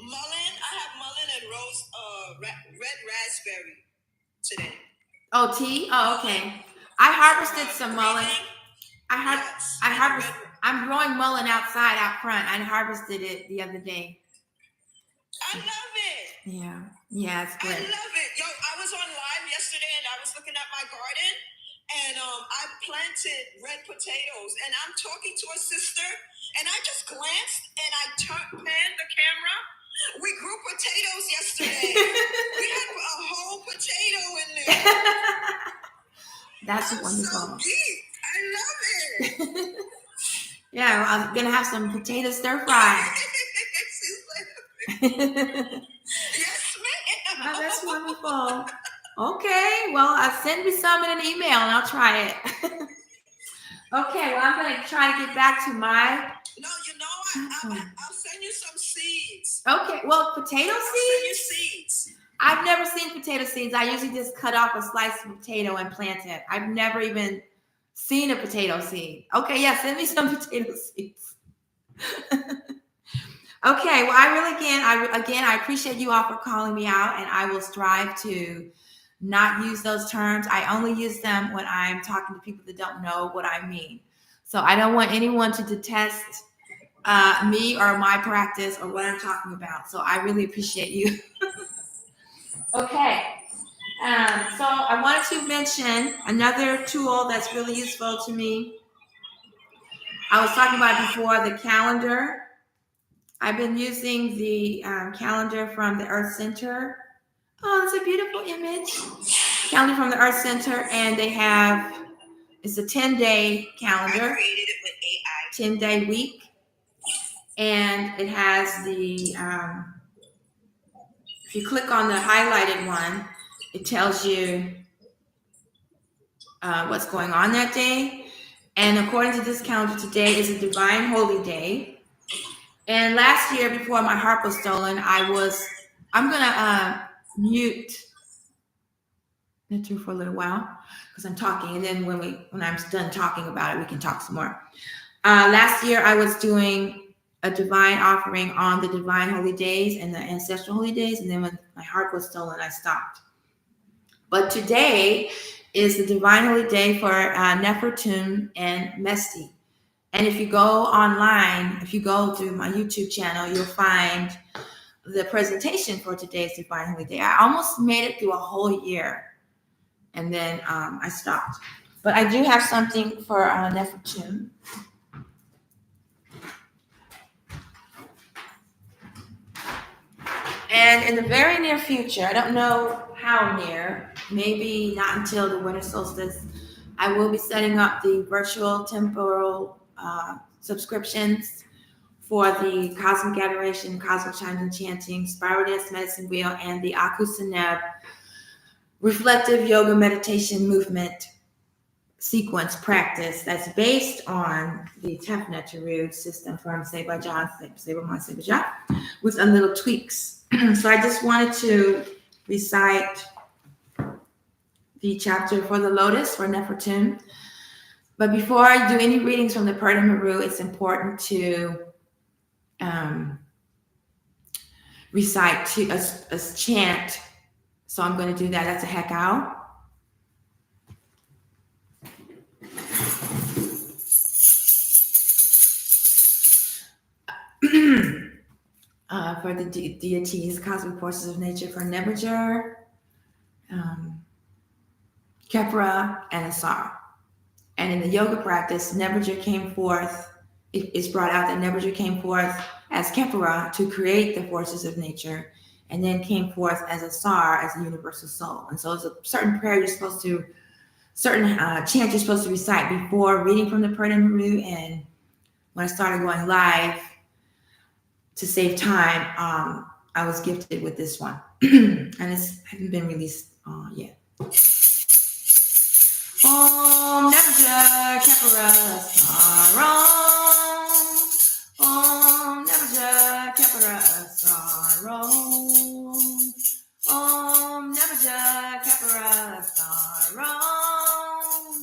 mullein. I have mullein and rose, red raspberry today. Oh, tea? Oh, okay. I harvested some mullein. I'm growing mullein outside, out front. I harvested it the other day. I love it. Yeah, it's good. I love it. Yo, I was on live yesterday and I was looking at my garden and I planted red potatoes and I'm talking to a sister and I just glanced and I panned the camera. We grew potatoes yesterday. We had a whole potato in there. That's wonderful. So deep. I love it. Yeah, I'm gonna have some potato stir fry. Yes, ma'am. Oh, that's wonderful. Okay, well, send me some in an email and I'll try it. Okay, well, I'm gonna try to get back to my. No, you know I'll send you some seeds. Okay, well, potato I'll send you seeds? seeds. I've never seen potato seeds. I usually just cut off a slice of potato and plant it. I've never even seen a potato seed. Okay, yeah, send me some potato seeds. Okay, well, I appreciate you all for calling me out, and I will strive to not use those terms. I only use them when I'm talking to people that don't know what I mean. So I don't want anyone to detest me or my practice or what I'm talking about. So I really appreciate you. Okay. So I wanted to mention another tool that's really useful to me. I was talking about before, the calendar. I've been using the calendar from the Earth Center. Oh, it's a beautiful image. Calendar from the Earth Center, and it's a 10-day calendar. I created it with AI. 10-day week. And it has if you click on the highlighted one, it tells you what's going on that day. And according to this calendar, today is a divine holy day. And last year, before my heart was stolen, I'm going to mute Neteru for a little while because I'm talking. And then when I'm done talking about it, we can talk some more. Last year, I was doing a divine offering on the divine holy days and the ancestral holy days. And then when my heart was stolen, I stopped. But today is the divine holy day for Nefer and Mesti. And if you go online, if you go to my YouTube channel, you'll find the presentation for today's divine holy day. I almost made it through a whole year, and then I stopped. But I do have something for Nefer. And in the very near future, I don't know how near, maybe not until the winter solstice, I will be setting up the virtual temporal subscriptions for the Cosmic Adoration, Cosmic Chimes and Chanting, Spiral Dance Medicine Wheel, and the Akusaneb Reflective Yoga Meditation Movement sequence practice that's based on the Neteru system from Saved by John, Saved by My Saved by John, with some little tweaks. So I just wanted to recite the chapter for the Lotus for Nefertun. But before I do any readings from the Purdah Meru, it's important to recite a chant. So I'm going to do that. That's a Hekau. For the deities, cosmic forces of nature, for Nebuchadnezzar, Kepra, and Asar. And in the yoga practice, Nebuchadnezzar came forth. It's brought out that Nebuchadnezzar came forth as Kepra to create the forces of nature, and then came forth as Asar, as the universal soul. And so it's a certain prayer chant you're supposed to recite before reading from the Purdah Meru. And when I started going live, to save time, I was gifted with this one. And it hasn't been released yet. Om Nebuchadnezzar Kepra Sarom. Om Nebuchadnezzar Kepra Sarom. Om Nebuchadnezzar Kepra Sarom.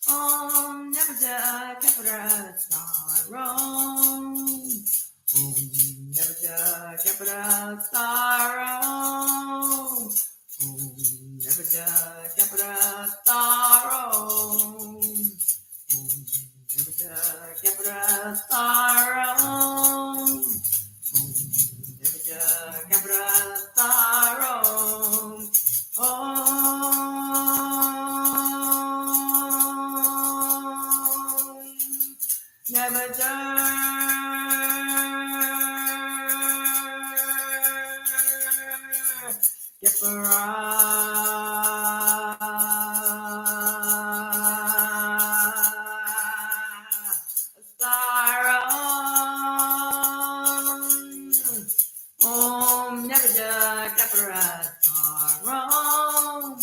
Om Nebuchadnezzar Kepra Sarom. Om Nebuchadnezzar Kepra Sarom. Om Nebuchadnezzar Kepra Sarom. Om Nebuchadnezzar Kepra Sarom. Om Nebuchadnezzar Kepra Sarom. Om Nebuchadnezzar Om Nebuchadnezzar Sarom.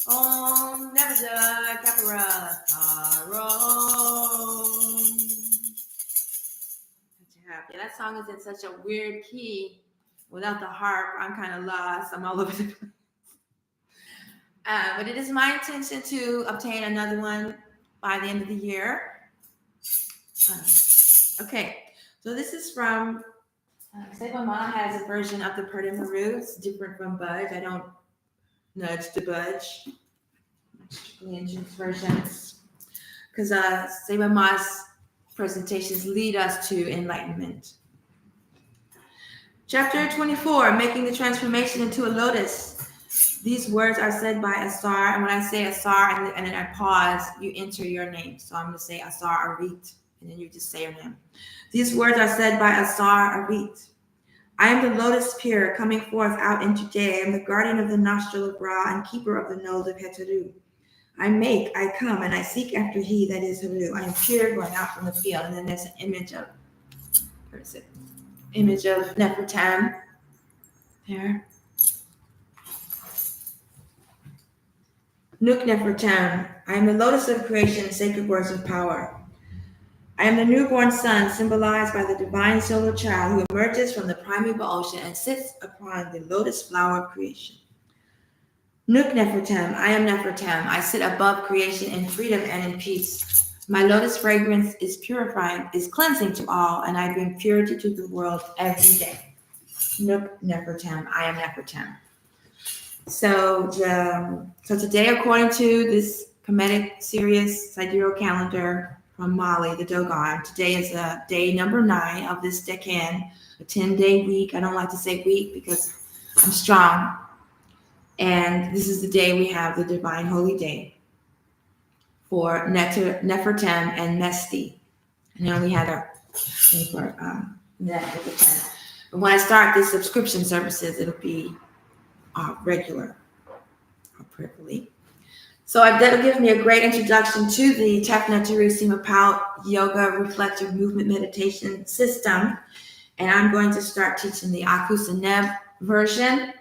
Om Nebuchadnezzar Sarom. Yeah, that song is in such a weird key. Without the harp, I'm kind of lost. I'm all over the place. But it is my intention to obtain another one by the end of the year. Okay, so this is from Seba Ma has a version of the Purdah Maru. It's different from Budge. I don't nudge the Budge. Strictly Indian's versions. Because Seba Ma's presentations lead us to enlightenment. Chapter 24, making the transformation into a lotus. These words are said by Asar, and when I say Asar and then I pause, you enter your name. So I'm going to say Asar Arit, and then you just say your name. These words are said by Asar Arit. I am the lotus pure, coming forth out into day. I am the guardian of the nostril of Ra and keeper of the nose of Neteru. I make, I come, and I seek after he that is Haru. I am pure, going out from the field. And then there's an image of, where is it? Image of Nefertam there. Nuk Nefertam. I am the lotus of creation, sacred words of power. I am the newborn sun, symbolized by the divine solar child who emerges from the primeval ocean and sits upon the lotus flower of creation. Nuk Nefertam, I am Nefertam. I sit above creation in freedom and in peace. My lotus fragrance is purifying, is cleansing to all, and I bring purity to the world every day. Nuk Nefertam, I am Nefertam. So today, according to this Kemetic sidereal calendar from Mali, the Dogon, today is day number 9 of this decan, a 10-day week. I don't like to say week because I'm strong. And this is the day we have the Divine Holy Day for Nefertem and Mesti. And then we had a thing for Nefertem. But when I start these subscription services, it'll be regular, appropriately. So that'll give me a great introduction to the Neteru Simapout Yoga Reflective Movement Meditation System. And I'm going to start teaching the Akusaneb version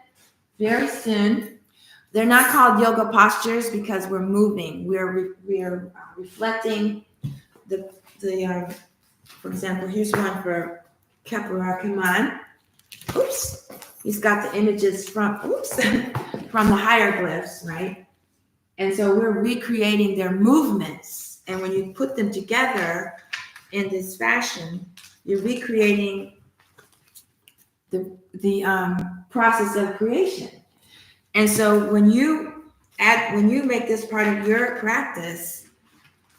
very soon. They're not called yoga postures because we're moving. We're reflecting the for example, here's one for Kepara Kaman. Oops. He's got the images from the hieroglyphs, right? And so we're recreating their movements. And when you put them together in this fashion, you're recreating the process of creation. And so when you make this part of your practice,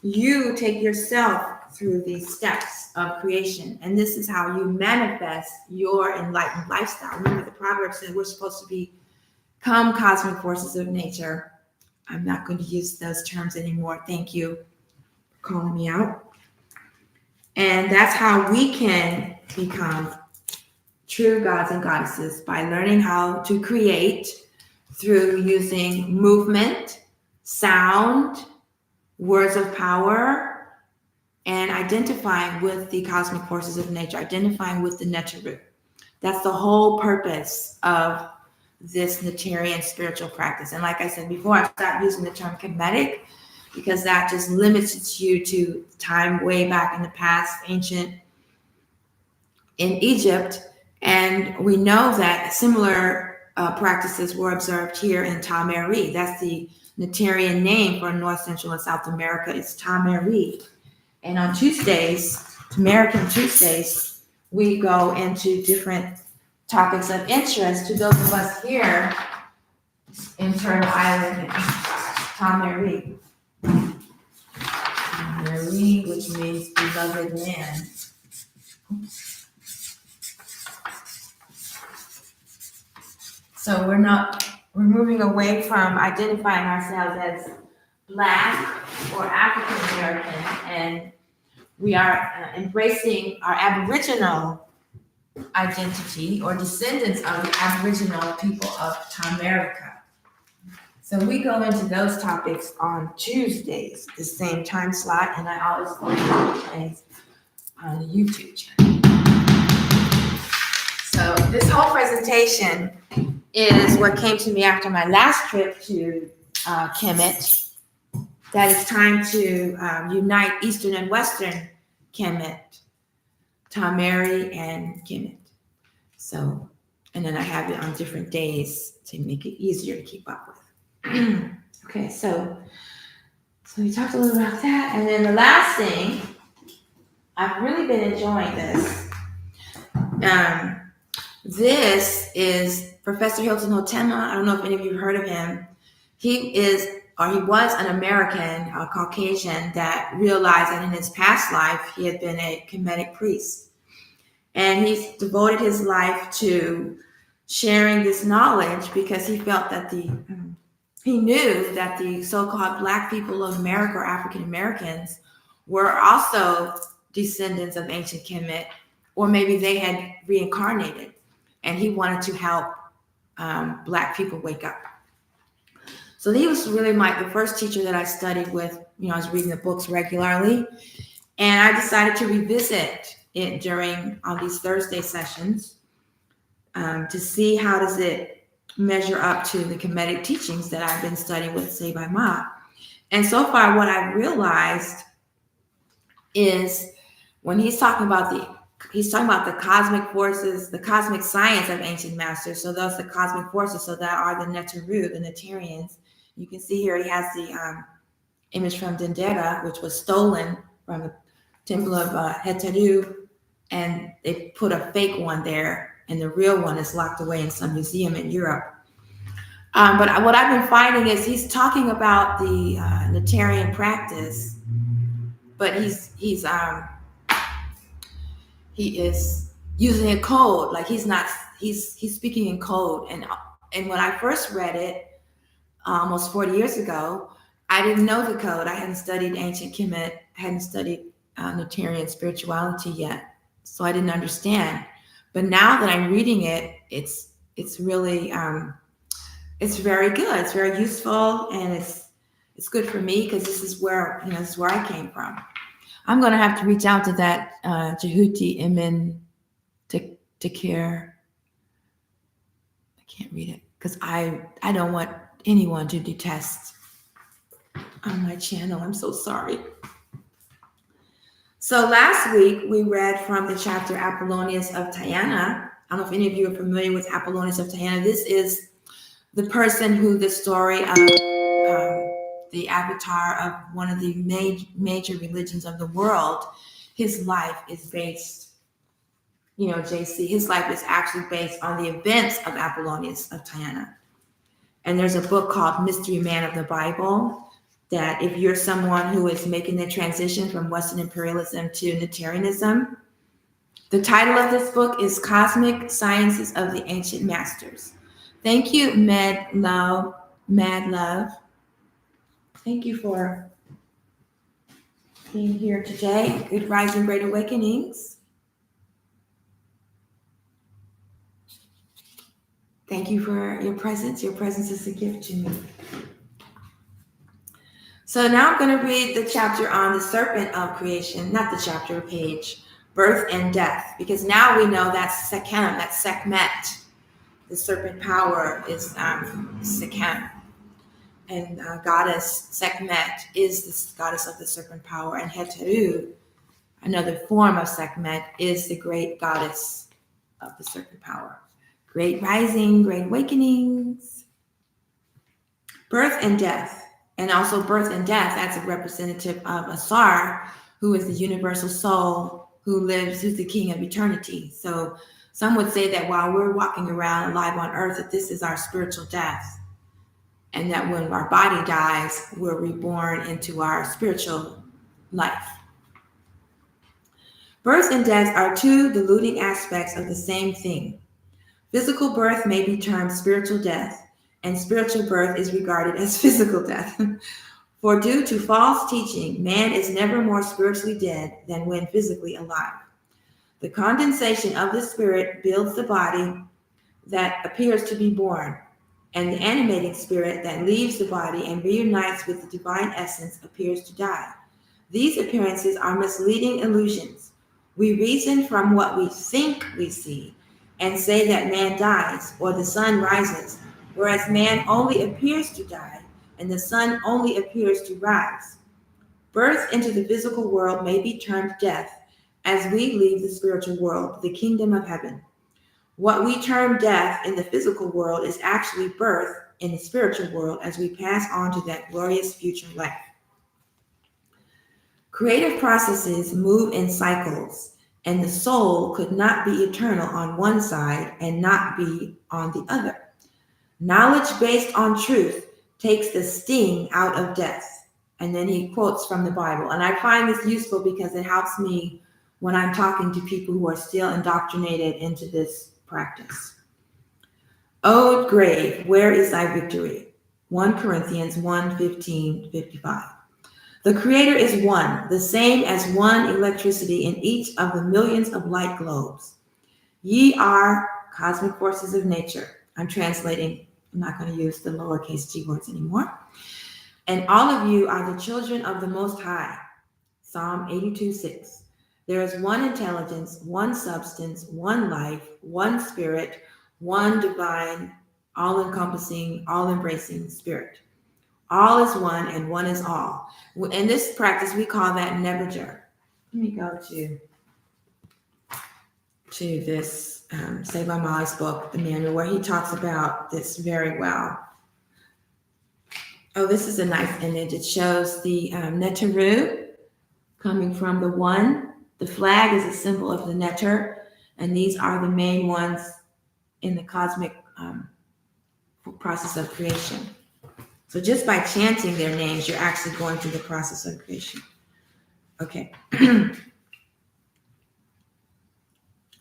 you take yourself through these steps of creation. And this is how you manifest your enlightened lifestyle. Remember, the Proverbs said we're supposed to become cosmic forces of nature. I'm not going to use those terms anymore. Thank you for calling me out. And that's how we can become true gods and goddesses, by learning how to create through using movement, sound, words of power, and identifying with the cosmic forces of nature, identifying with the Neteru. That's the whole purpose of this Neterian spiritual practice. And like I said before, I stopped using the term Kemetic because that just limits you to time way back in the past, ancient in Egypt. And we know that similar practices were observed here in Tameri. That's the Neterian name for North, Central, and South America. It's Tameri. And on Tuesdays, American Tuesdays, we go into different topics of interest. To those of us here in Turtle Island, Tameri. Tameri, which means beloved land. So we're moving away from identifying ourselves as Black or African American, and we are embracing our Aboriginal identity or descendants of the Aboriginal people of Tamerica. So we go into those topics on Tuesdays, the same time slot, and I always go into on the YouTube channel. So this whole presentation is what came to me after my last trip to Kemet, that it's time to unite Eastern and Western Kemet Tamari, and Kemet. So, and then I have it on different days to make it easier to keep up with. Okay, so we talked a little about that, and then the last thing, I've really been enjoying this. Um, this is Professor Hilton Hotema. I don't know if any of you have heard of him. He is, or he was, an American, a Caucasian that realized that in his past life he had been a Kemetic priest. And he's devoted his life to sharing this knowledge because he felt that he knew that the so-called Black people of America, or African Americans, were also descendants of ancient Kemet, or maybe they had reincarnated, and he wanted to help Black people wake up. So he was really the first teacher that I studied with. I was reading the books regularly, and I decided to revisit it during these Thursday sessions to see how does it measure up to the Kemetic teachings that I've been studying with Sabai Ma. And so far, what I've realized is when he's talking about the cosmic forces, the cosmic science of ancient masters. So those the cosmic forces. So that are the Neteru, the Neterians. You can see here he has the image from Dendera, which was stolen from the temple of Neteru, and they put a fake one there, and the real one is locked away in some museum in Europe. But what I've been finding is he's talking about the Neterian practice, but he is using a code. Like he's speaking in code. And when I first read it almost 40 years ago, I didn't know the code. I hadn't studied ancient Kemet, hadn't studied Neterian spirituality yet, so I didn't understand. But now that I'm reading it, it's really it's very good. It's very useful, and it's good for me because this is where I came from. I'm going to have to reach out to that Jehuti Uben Nefer. I can't read it because I don't want anyone to detest on my channel. I'm so sorry. So last week we read from the chapter Apollonius of Tyana. I don't know if any of you are familiar with Apollonius of Tyana. This is the person who the story of the avatar of one of the major religions of the world, his life is based, JC, his life is actually based on the events of Apollonius of Tyana. And there's a book called Mystery Man of the Bible that if you're someone who is making the transition from Western imperialism to Netarianism, the title of this book is Cosmic Sciences of the Ancient Masters. Thank you, Mad Love. Thank you for being here today. Good Rising, Great Awakenings. Thank you for your presence. Your presence is a gift to me. So now I'm going to read the chapter on the serpent of creation, not the chapter page, birth and death, because now we know that's Sekhem, that's Sekhmet. The serpent power is Sekhem. And goddess Sekhmet is the goddess of the serpent power. And Neteru, another form of Sekhmet, is the great goddess of the serpent power. Great rising, great awakenings. Birth and death. And also birth and death, that's a representative of Asar, who is the universal soul who's the king of eternity. So some would say that while we're walking around alive on earth, that this is our spiritual death. And that when our body dies, we're reborn into our spiritual life. Birth and death are two diluting aspects of the same thing. Physical birth may be termed spiritual death, and spiritual birth is regarded as physical death. For due to false teaching, man is never more spiritually dead than when physically alive. The condensation of the spirit builds the body that appears to be born, and the animating spirit that leaves the body and reunites with the divine essence appears to die. These appearances are misleading illusions. We reason from what we think we see and say that man dies or the sun rises, whereas man only appears to die and the sun only appears to rise. Birth into the physical world may be termed death, as we leave the spiritual world, the kingdom of heaven. What we term death in the physical world is actually birth in the spiritual world as we pass on to that glorious future life. Creative processes move in cycles, and the soul could not be eternal on one side and not be on the other. Knowledge based on truth takes the sting out of death. And then he quotes from the Bible. And I find this useful because it helps me when I'm talking to people who are still indoctrinated into this practice. O grave, where is thy victory? 1 Corinthians 1:15-55. The Creator is one, the same as one electricity in each of the millions of light globes. Ye are cosmic forces of nature. I'm translating, I'm not going to use the lowercase g words anymore. And all of you are the children of the Most High. Psalm 82:6. There is one intelligence, one substance, one life, one spirit, one divine, all-encompassing, all-embracing spirit. All is one and one is all. In this practice, we call that Nebuchadnezzar. Let me go to this Saved by Molly's book, the manual, where he talks about this very well. Oh, this is a nice image. It shows the Neteru coming from the one. The flag is a symbol of the Neter, and these are the main ones in the cosmic process of creation. So just by chanting their names, you're actually going through the process of creation. Okay.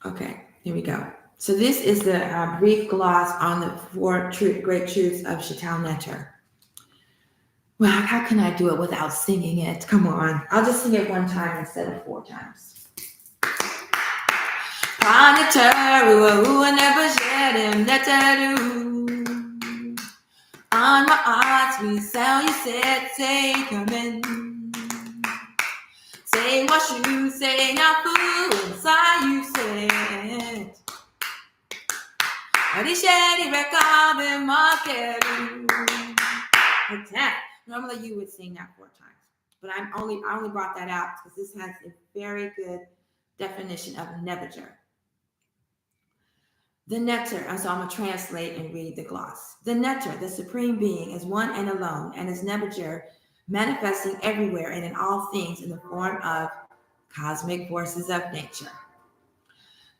Okay, here we go. So this is the brief gloss on the four great truths of Shaitan Neter. Well, how can I do it without singing it? Come on. I'll just sing it one time instead of 4 times. Neteru, Uben Nefer, Neteru. On my arts, we sell you said, say come in. Say wash you, say now food, inside you said. Adishedi rekabe makeru. Hotep. Normally you would sing that 4 times, but I only brought that out because this has a very good definition of Nebuchadnezzar. The Neter, so I'm going to translate and read the gloss. The Neter, the supreme being, is one and alone, and is Nebuchadnezzar, manifesting everywhere and in all things in the form of cosmic forces of nature.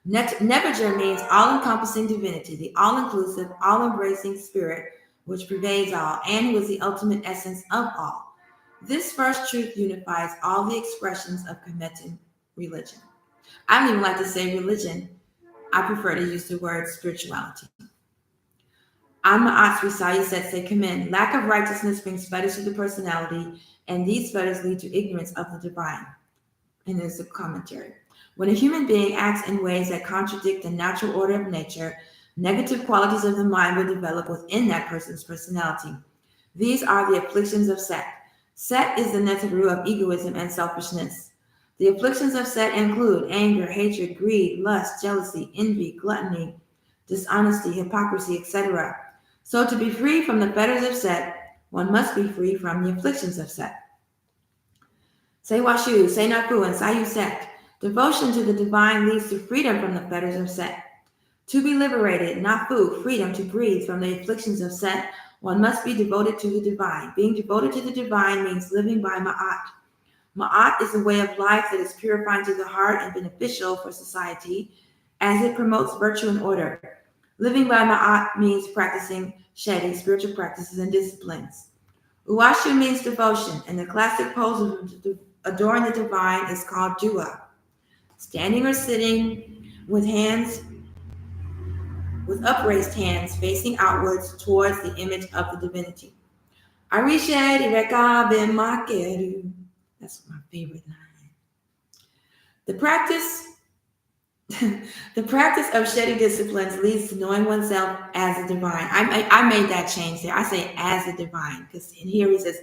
Nebuchadnezzar means all-encompassing divinity, the all-inclusive, all-embracing spirit which pervades all, and who is the ultimate essence of all. This first truth unifies all the expressions of Kemetic religion. I don't even like to say religion. I prefer to use the word spirituality. Amet said, say, come in. Lack of righteousness brings fetters to the personality, and these fetters lead to ignorance of the divine. And there's a commentary. When a human being acts in ways that contradict the natural order of nature, negative qualities of the mind will develop within that person's personality. These are the afflictions of Set. Set is the Neteru of egoism and selfishness. The afflictions of Set include anger, hatred, greed, lust, jealousy, envy, gluttony, dishonesty, hypocrisy, etc. So to be free from the fetters of Set, one must be free from the afflictions of Set. Say Washu, say Nafu, and Sayu Set. Devotion to the divine leads to freedom from the fetters of Set. To be liberated, Nafu, freedom to breathe from the afflictions of Set, one must be devoted to the divine. Being devoted to the divine means living by Ma'at. Ma'at is a way of life that is purifying to the heart and beneficial for society as it promotes virtue and order. Living by Ma'at means practicing Shedi, spiritual practices and disciplines. Uwashu means devotion, and the classic pose of adoring the divine is called Dua. Standing or sitting with upraised hands facing outwards towards the image of the divinity. Arishedi rekabe makeru. That's my favorite line. The practice of Shedi disciplines leads to knowing oneself as a divine. I made that change there. I say as a divine because in here he says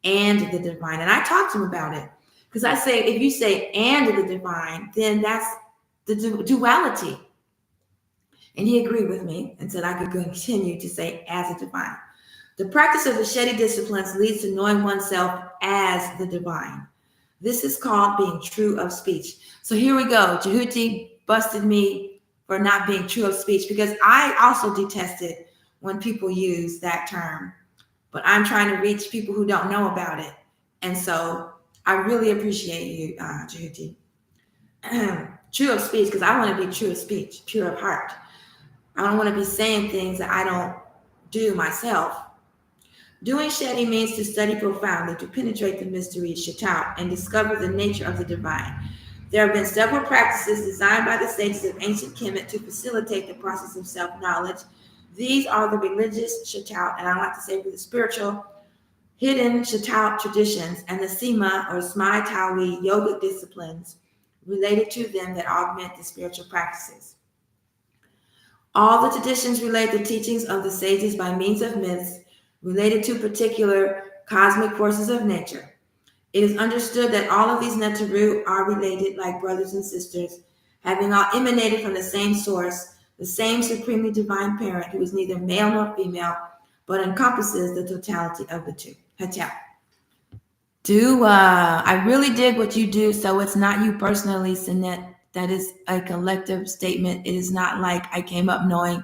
and the divine, and I talked to him about it because I say if you say and the divine, then that's the duality. And he agreed with me and said I could continue to say as a divine. The practice of the Shedi disciplines leads to knowing oneself as the divine. This is called being true of speech. So here we go. Jehuti busted me for not being true of speech because I also detested when people use that term. But I'm trying to reach people who don't know about it. And so I really appreciate you, Jehuti. True of speech, because I want to be true of speech, pure of heart. I don't want to be saying things that I don't do myself. Doing shedding means to study profoundly, to penetrate the mystery, shatat, and discover the nature of the divine. There have been several practices designed by the sages of ancient Kemet to facilitate the process of self-knowledge. These are the religious shatat, and I like to say the spiritual, hidden shatat traditions, and the sima or smai tawi yogic disciplines related to them that augment the spiritual practices. All the traditions relate the teachings of the sages by means of myths related to particular cosmic forces of nature. It is understood that all of these Neteru are related like brothers and sisters, having all emanated from the same source, the same supremely divine parent who is neither male nor female, but encompasses the totality of the two. Hotep. I really dig what you do, so it's not you personally, Sinette. That is a collective statement. It is not like I came up knowing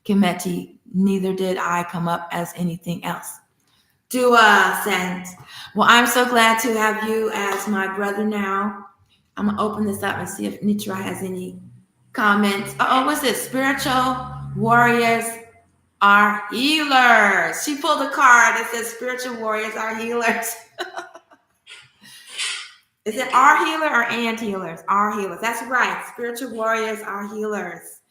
Kemetic, neither did I come up as anything else. Send. Well, I'm so glad to have you as my brother now. I'm gonna open this up and see if Nitra has any comments. What's this? Spiritual warriors are healers. She pulled a card that says spiritual warriors are healers. Is it our healer or and healers? Our healers. That's right. Spiritual warriors are healers.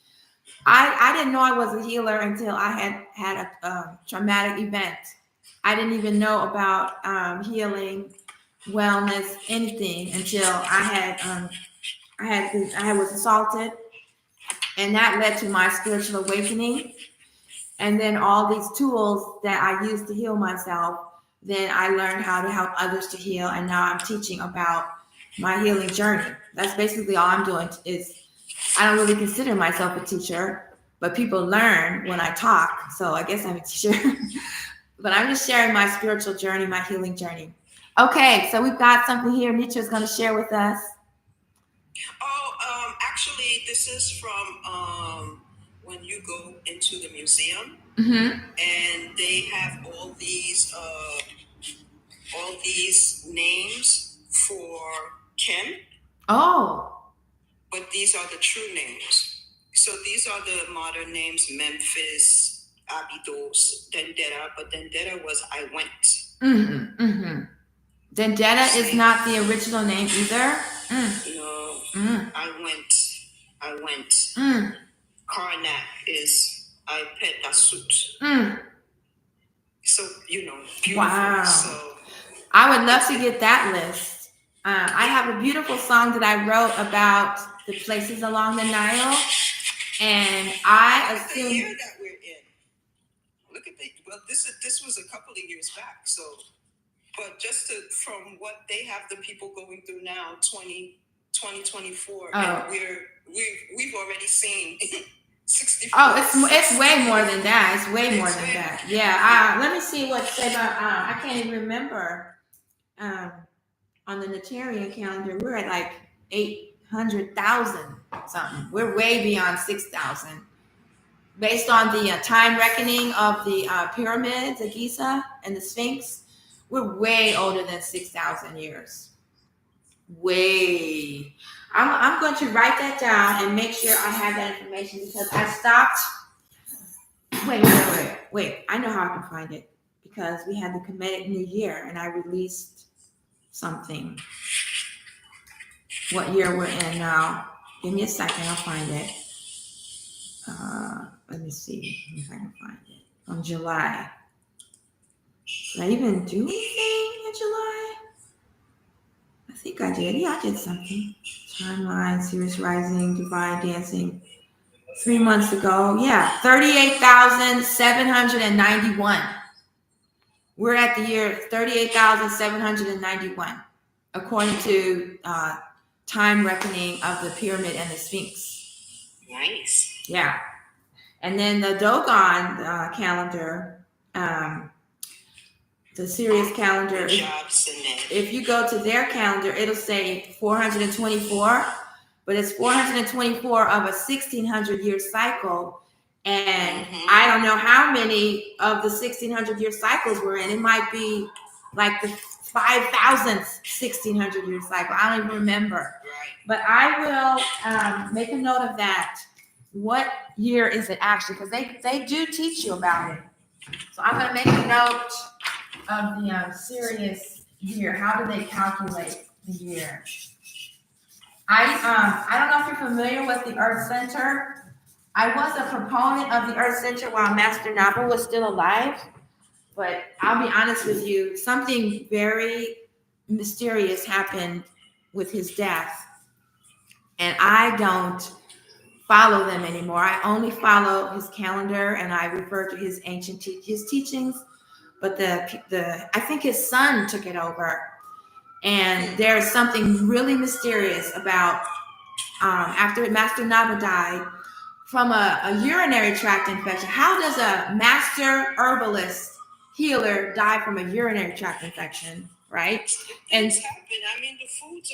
I didn't know I was a healer until I had a traumatic event. I didn't even know about healing, wellness, anything until I was assaulted, and that led to my spiritual awakening. And then all these tools that I used to heal myself, then I learned how to help others to heal, and now I'm teaching about my healing journey. That's basically all I'm doing. I don't really consider myself a teacher, but people learn when I talk, so I guess I'm a teacher. But I'm just sharing my spiritual journey, my healing journey. Okay, so we've got something here Nietzsche's going to share with us. Actually, this is from when you go into the museum, and they have all these names for Kem. Oh. But these are the true names. So these are the modern names: Memphis, Abydos, Dendera. But Dendera was I went. Dendera is not the original name either. No, I went. Karnak is I pet Dasut. So, beautiful. Wow. So I would love to get that list. I have a beautiful song that I wrote about the places along the Nile, and I assume the year that we're in. Look at this was a couple of years back. So, but just from what they have the people going through now, 2024, and we've already seen 64. Oh, it's way more than that. It's way more than that. Yeah. Let me see what say about. I can't even remember. On the Neterian calendar, we're at like 800,000 something. We're way beyond 6,000. Based on the time reckoning of the pyramids of Giza and the Sphinx, we're way older than 6,000 years. Way. I'm going to write that down and make sure I have that information because I stopped. Wait. I know how I can find it because we had the Kemetic New Year and I released something. What year we're in now? Give me a second. I'll find it. Let me see if I can find it. From July. Did I even do anything in July? I think I did. Yeah, I did something. Timeline, Sirius Rising, Divine Dancing. 3 months ago. Yeah, 38,791. We're at the year 38,791, according to time reckoning of the pyramid and the Sphinx. Nice. Yeah. And then the Dogon calendar, the Sirius calendar. Jobs and that. If you go to their calendar, it'll say 424, but it's 424 of a 1600-year cycle. And I don't know how many of the 1600-year cycles we're in. It might be like the 5,000th 1600-year cycle. I don't even remember. Right. But I will make a note of that. What year is it actually? Because they do teach you about it. So I'm going to make a note of the Sirius year. How do they calculate the year? I don't know if you're familiar with the Earth Center. I was a proponent of the Earth Center while Master Napa was still alive. But I'll be honest with you, something very mysterious happened with his death. And I don't follow them anymore. I only follow his calendar and I refer to his ancient his teachings. But I think his son took it over. And there's something really mysterious about after Master Naba died from a urinary tract infection. How does a master herbalist healer die from a urinary tract infection, right? And happen. I mean, the foods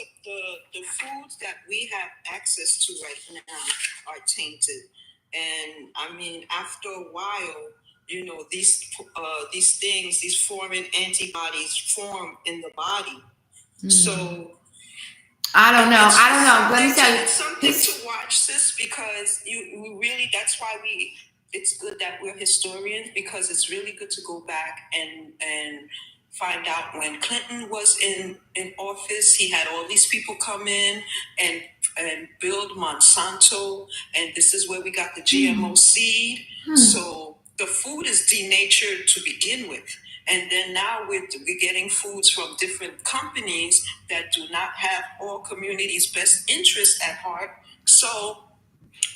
that we have access to right now are tainted, and I mean, after a while, you know, these things, these foreign antibodies form in the body. So I don't know. Let me tell you, it's something to watch, sis, because we really. That's why it's good that we're historians, because it's really good to go back and find out when Clinton was in office. He had all these people come in and build Monsanto, and this is where we got the GMO seed. So the food is denatured to begin with. And then now we're getting foods from different companies that do not have all communities' best interests at heart. So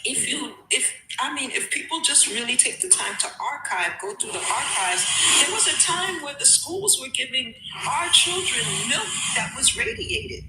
if people just really take the time to go through the archives, there was a time where the schools were giving our children milk that was radiated.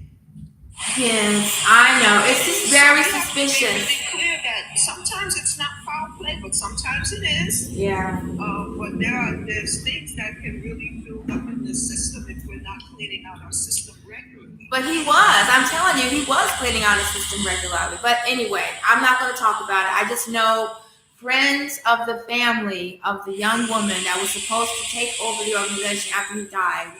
Yes, I know. It's just very suspicious. It's really clear that sometimes it's not foul play, but sometimes it is. Yeah. But there's things that can really build up in the system if we're not cleaning out our system regularly. But I'm telling you, he was cleaning out his system regularly. But anyway, I'm not going to talk about it. I just know friends of the family of the young woman that was supposed to take over the organization after he died.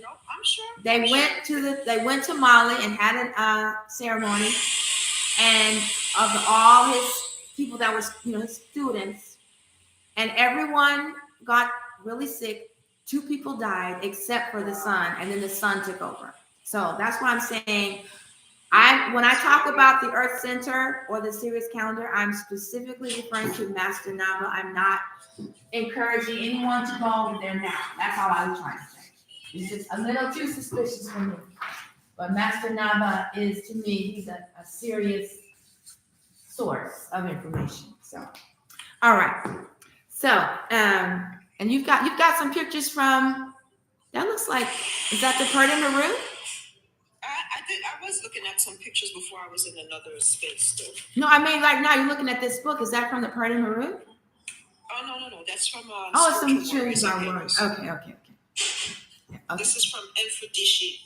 No, I'm sure. They went to Mali and had a ceremony, and of all his people that was, his students, and everyone got really sick. 2 people died except for the son, and then the son took over. So that's what I'm saying. When I talk about the Earth Center or the Sirius calendar, I'm specifically referring to Master Naba. I'm not encouraging anyone to go over there now. That's all I was trying to say. It's just a little too suspicious for me. But Master Naba is, to me, he's a serious source of information. So, all right. So, and you've got some pictures from, that looks like, is that the Neteru? I was looking at some pictures before I was in another space, though. No, I mean, like now you're looking at this book. Is that from the Neteru? Oh, no. That's from it's some trees on words. Okay. Yeah, This is from Enfredishi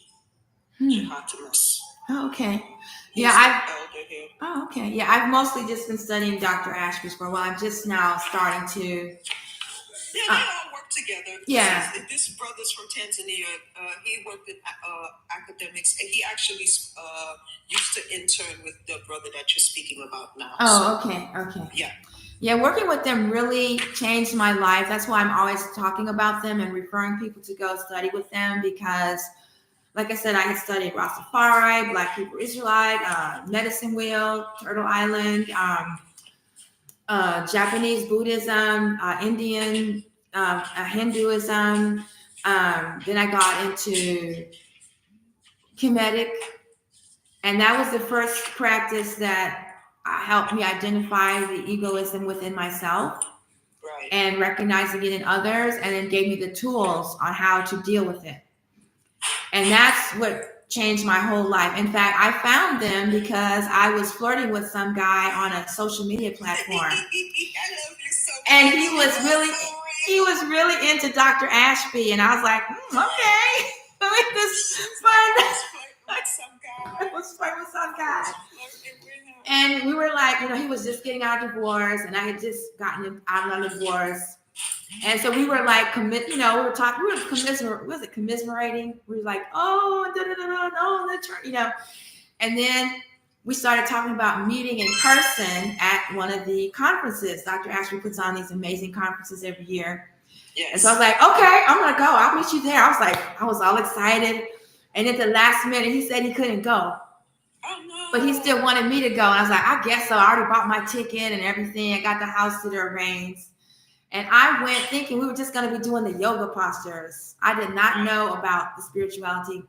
Hotep. Oh, okay. He's yeah, elder here. Oh, okay. Yeah, I've mostly just been studying Dr. Ashby's for a while. I'm just now starting to. Yeah, they all work together. Yeah. This brother's from Tanzania. He worked in academics. He actually used to intern with the brother that you're speaking about now. Oh, so, okay. Yeah. Yeah, working with them really changed my life. That's why I'm always talking about them and referring people to go study with them, because, like I said, I had studied Rastafari, Black Hebrew Israelite, Medicine Wheel, Turtle Island, Japanese Buddhism, Indian Hinduism. Then I got into Kemetic, and that was the first practice that helped me identify the egoism within myself, right, and recognizing it in others, and then gave me the tools on how to deal with it. And that's what changed my whole life. In fact, I found them because I was flirting with some guy on a social media platform. I love you so much. And he was really, he was really into Dr. Ashby, and I was like, okay, with this fun. Was flirting with some guy. And we were like, he was just getting out of divorce, and I had just gotten out of a divorce. And so we were like, we were talking, we were commiserating? We were like, oh, no, that's right, And then we started talking about meeting in person at one of the conferences. Dr. Ashby puts on these amazing conferences every year. Yes. And so I was like, okay, I'm going to go. I'll meet you there. I was all excited. And at the last minute, he said he couldn't go. Oh, no. But he still wanted me to go. And I was like, I guess so. I already bought my ticket and everything. I got the house sitter arranged. And I went thinking we were just going to be doing the yoga postures. I did not know about the spirituality.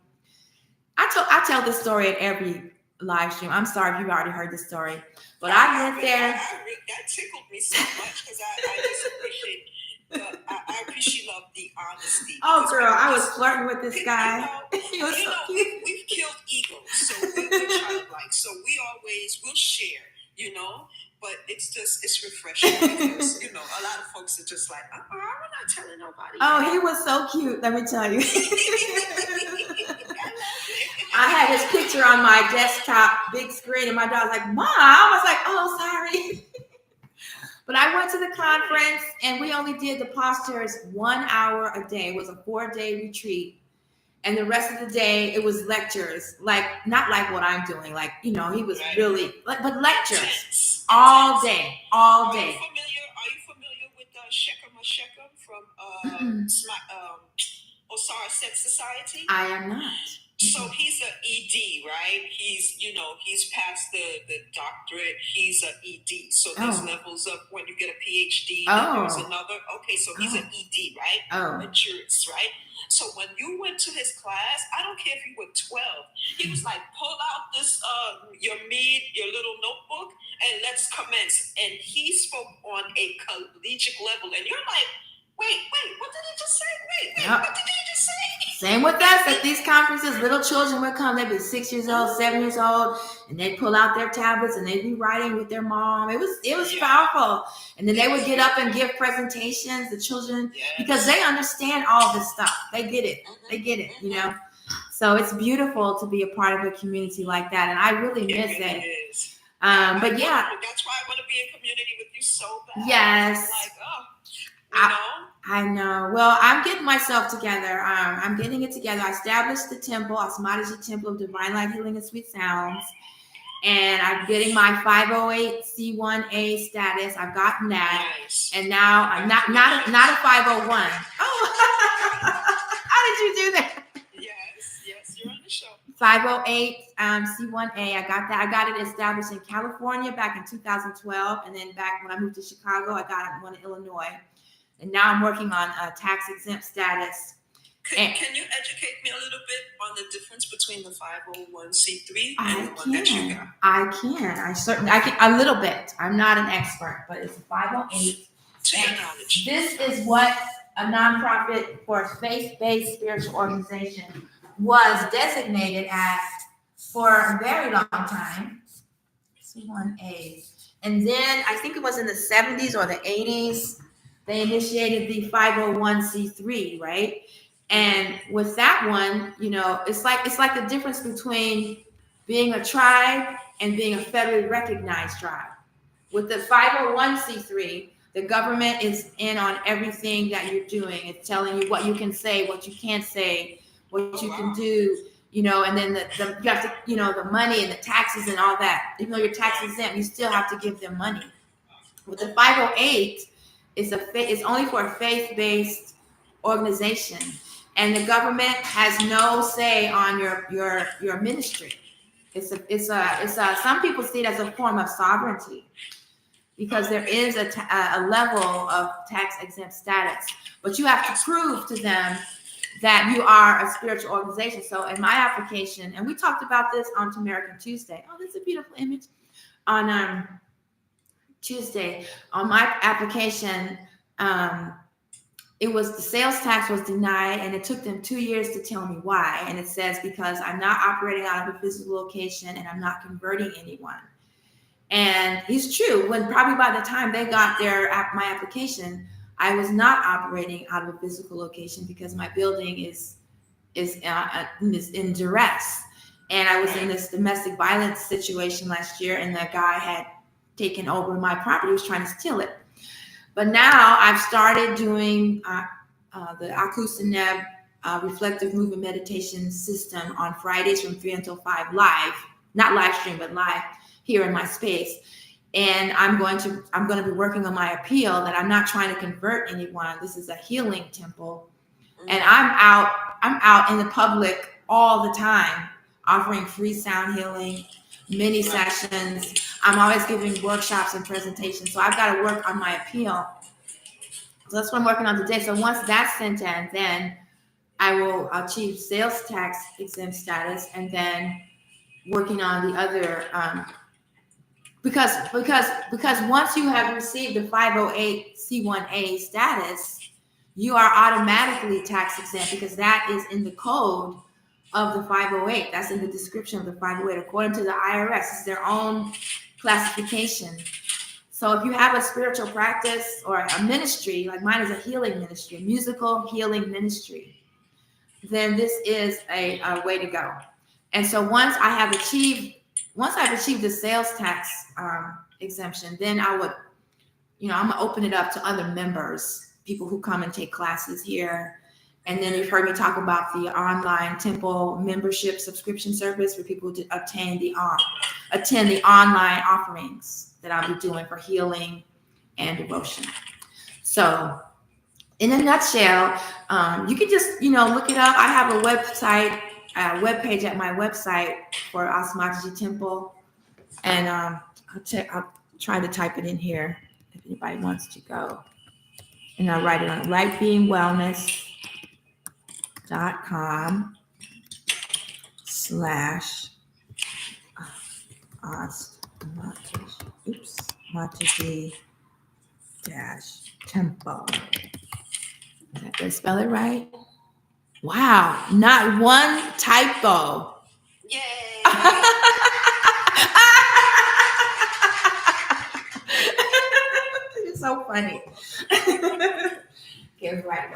I tell this story at every live stream. I'm sorry if you've already heard this story. But I went there. That tickled me so much because I just appreciate I appreciate the honesty. Oh, girl, I was flirting with this guy. He was so cute. We've killed egos, so we're childlike. So we'll share, But it's refreshing because, a lot of folks are just like, I'm not telling nobody. Oh, he was so cute, let me tell you. I had his picture on my desktop, big screen, and my dog was like, Mom. I was like, oh, sorry. But I went to the conference, and we only did the postures 1 hour a day. It was a 4-day retreat. And the rest of the day, it was lectures, not like what I'm doing. He was really, but lectures all day. Are you familiar with Shechem from Osara Sex Society? I am not. So he's an ED, right? He's past the doctorate. He's an ED. So there's levels of when you get a PhD. There's another. Okay, so he's an ED, right? Oh. A jurist, right? So when you went to his class, I don't care if you were 12, he was like, pull out this, your little notebook, and let's commence. And he spoke on a collegiate level. And you're like, wait, what did he just say? Wait, what did he just say? Same with us at these conferences. Little children would come. They'd be 6 years old, 7 years old, and they'd pull out their tablets and they'd be writing with their mom. It was powerful. And then they would get up and give presentations, the children, because they understand all this stuff. They get it. They get it, So it's beautiful to be a part of a community like that. And I really miss it. But yeah. That's why I want to be in community with you so bad. Yes. Like, I know. Well, I'm getting myself together. I'm getting it together. I established the temple, Aspercts Temple of Divine Light, Healing, and Sweet Sounds. And I'm getting my 508c1a status. I've gotten that. Nice. And now I'm not a 501. Oh, how did you do that? Yes, you're on the show. 508 C1A. I got that. I got it established in California back in 2012. And then back when I moved to Chicago, I got it one in Illinois. And now I'm working on a tax-exempt status. Can you educate me a little bit on the difference between the 501c3 and the one that you got? I can, a little bit. I'm not an expert, but it's a 508. To your knowledge. This is what a nonprofit for a faith-based spiritual organization was designated as for a very long time. C1A. And then I think it was in the 70s or the 80s. They initiated the 501c3, right? And with that one, it's like the difference between being a tribe and being a federally recognized tribe. With the 501c3, the government is in on everything that you're doing. It's telling you what you can say, what you can't say, what you can do, and then you have to, the money and the taxes and all that. Even though you're tax exempt, you still have to give them money. With the 508, it's only for a faith-based organization, and the government has no say on your ministry. It's some people see it as a form of sovereignty because there is a level of tax-exempt status, but you have to prove to them that you are a spiritual organization. So in my application, and we talked about this on American Tuesday. Oh, that's a beautiful image on Tuesday. On my application, it was the sales tax was denied, and it took them 2 years to tell me why. And it says because I'm not operating out of a physical location and I'm not converting anyone. And it's true. When probably by the time they got my application, I was not operating out of a physical location because my building is in duress. And I was in this domestic violence situation last year, and the guy had taken over my property, was trying to steal it. But now I've started doing the Akusaneb reflective movement meditation system on Fridays from 3 until 5 live, not live stream, but live here in my space. And I'm going to be working on my appeal that I'm not trying to convert anyone. This is a healing temple. And I'm out in the public all the time, offering free sound healing, mini sessions. I'm always giving workshops and presentations. So I've got to work on my appeal. So that's what I'm working on today. So once that's sent in, then I will achieve sales tax exempt status, and then working on the other, because once you have received the 508c1a status, you are automatically tax exempt, because that is in the code of the 508. That's in the description of the 508. According to the IRS, it's their own classification. So if you have a spiritual practice or a ministry, like mine is a healing ministry, a musical healing ministry, then this is a way to go. And so once I've achieved the sales tax exemption, then I would, I'm gonna open it up to other members, people who come and take classes here. And then you've heard me talk about the online temple membership subscription service for people to attend the online offerings that I'll be doing for healing and devotion. So in a nutshell, you can just, look it up. I have a webpage at my website for Aspercts Temple. And I'll try to type it in here if anybody wants to go. And I'll write it on rightbeingwellness.com/Aspercts-temple. Did I spell it right? Wow, not one typo. Yay! It's so funny. Okay, right.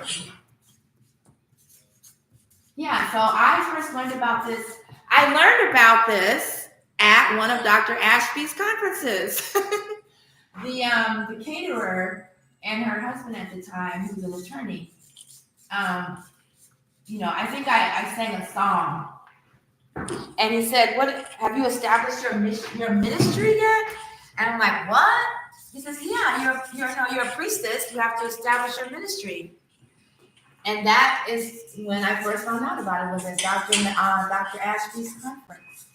Yeah, so I first learned about this. I learned about this at one of Dr. Ashby's conferences. The caterer and her husband at the time, who was an attorney, I think I sang a song, and he said, "What have you established your ministry yet?" And I'm like, "What?" He says, "Yeah, you're a priestess. You have to establish your ministry." And that is when I first found out about it, was at Dr. Ashby's conference.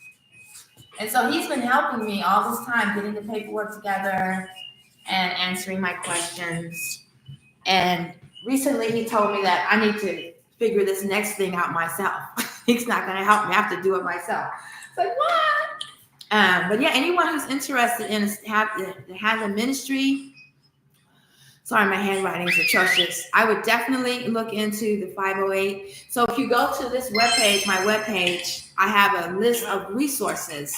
And so he's been helping me all this time, getting the paperwork together and answering my questions. And recently he told me that I need to figure this next thing out myself. He's not going to help me. I have to do it myself. It's like, what? But yeah, anyone who's interested in has a ministry. Sorry, my handwriting is atrocious. I would definitely look into the 508. So if you go to this webpage, my webpage, I have a list of resources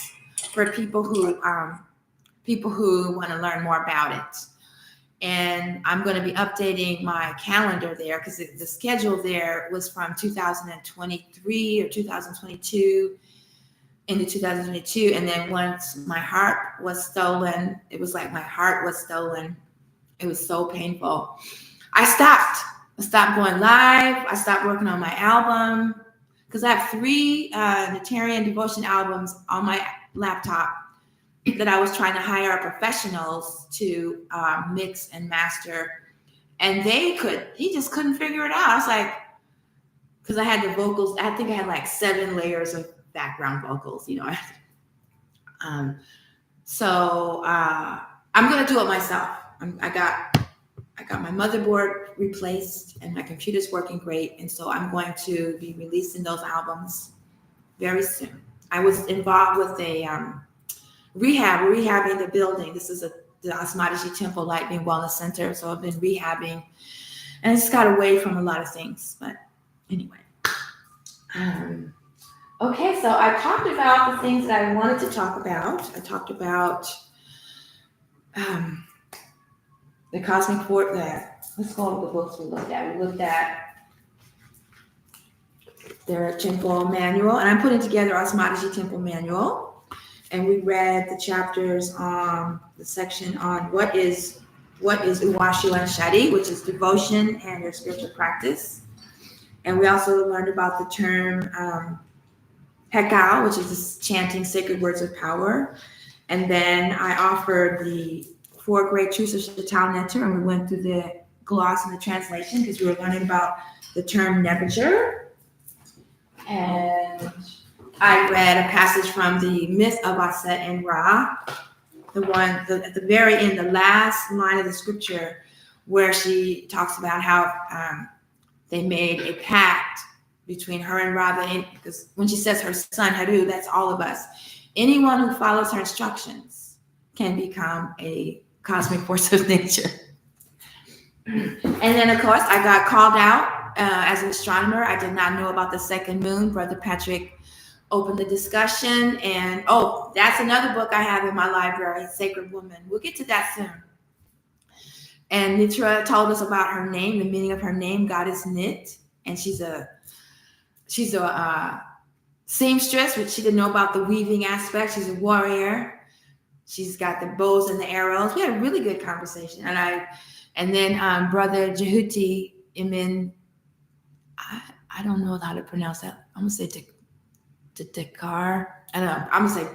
for people who want to learn more about it. And I'm going to be updating my calendar there, because the schedule there was from 2023 or 2022 into 2022. And then once my heart was stolen, it was like my heart was stolen. It was so painful. I stopped going live. I stopped working on my album, because I have 3 Neterian devotion albums on my laptop that I was trying to hire professionals to mix and master. And he just couldn't figure it out. I was like, because I had the vocals, I think I had like 7 layers of background vocals, So I'm going to do it myself. I got my motherboard replaced and my computer's working great. And so I'm going to be releasing those albums very soon. I was involved with a rehabbing the building. This is the Aspercts Temple Light Being Wellness Center. So I've been rehabbing, and I just got away from a lot of things. But anyway. Okay, so I talked about the things that I wanted to talk about. I talked about the cosmic force. Let's go over the books we looked at. We looked at their temple manual, and I'm putting together Osmology temple manual, and we read the chapters on the section on what is Uwashu and Shadi, which is devotion and their spiritual practice. And we also learned about the term Hekau, which is chanting sacred words of power. And then I offered the 4 great truths of Shatal Neter, and we went through the gloss and the translation because we were learning about the term Nebuchadnezzar. And I read a passage from the myth of Aset and Ra, at the very end, the last line of the scripture, where she talks about how they made a pact between her and Ra, because when she says her son Neteru, that's all of us. Anyone who follows her instructions can become a cosmic force of nature. And then, of course, I got called out as an astronomer. I did not know about the second moon. Brother Patrick opened the discussion. And, that's another book I have in my library, Sacred Woman. We'll get to that soon. And Neteru told us about her name, the meaning of her name, Goddess Nit. And she's a seamstress, which she didn't know about the weaving aspect. She's a warrior. She's got the bows and the arrows. We had a really good conversation. And then Brother Jehuti Imin, I don't know how to pronounce that. I'm going to say Dakar. I don't know. I'm going to say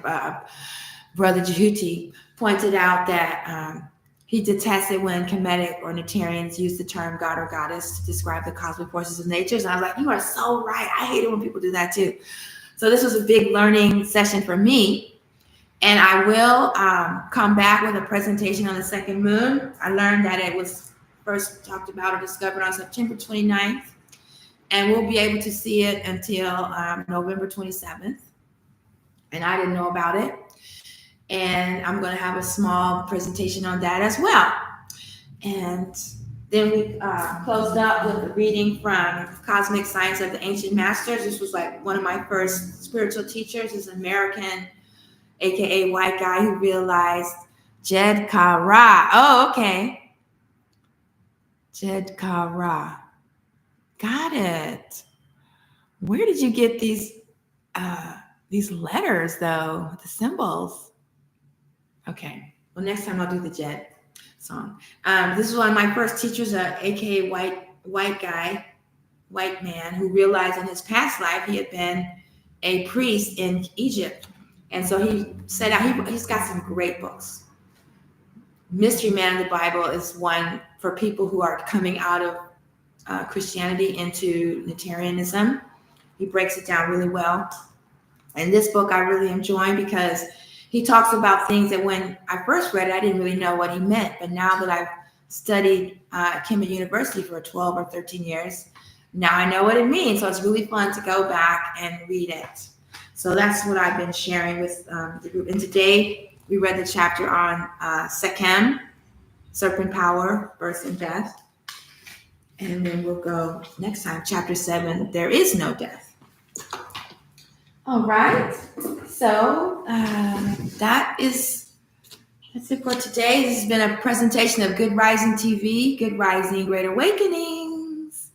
Brother Jehuti pointed out that he detested when Kemetic or Neterians use the term God or Goddess to describe the cosmic forces of nature. And I was like, you are so right. I hate it when people do that too. So this was a big learning session for me. And I will come back with a presentation on the second moon. I learned that it was first talked about or discovered on September 29th. And we'll be able to see it until November 27th. And I didn't know about it. And I'm going to have a small presentation on that as well. And then we closed up with a reading from Cosmic Science of the Ancient Masters. This was like one of my first spiritual teachers. Is an American, aka white guy, who realized Jed Ka-Ra. Oh, okay. Jed Ka-Ra. Got it. Where did you get these letters though, the symbols? Okay. Well, next time I'll do the Jed song. This is one of my first teachers, aka white guy, white man, who realized in his past life he had been a priest in Egypt. And so he set out, he's got some great books. Mystery Man of the Bible is one for people who are coming out of Christianity into Neterianism. He breaks it down really well. And this book I really enjoy because he talks about things that when I first read it, I didn't really know what he meant. But now that I've studied Kemetic University for 12 or 13 years, now I know what it means. So it's really fun to go back and read it. So that's what I've been sharing with the group. And today we read the chapter on Sekhem, serpent power, birth and death. And then we'll go next time, chapter 7, there is no death. All right. So that's it for today. This has been a presentation of Good Rising TV, Good Rising Great Awakenings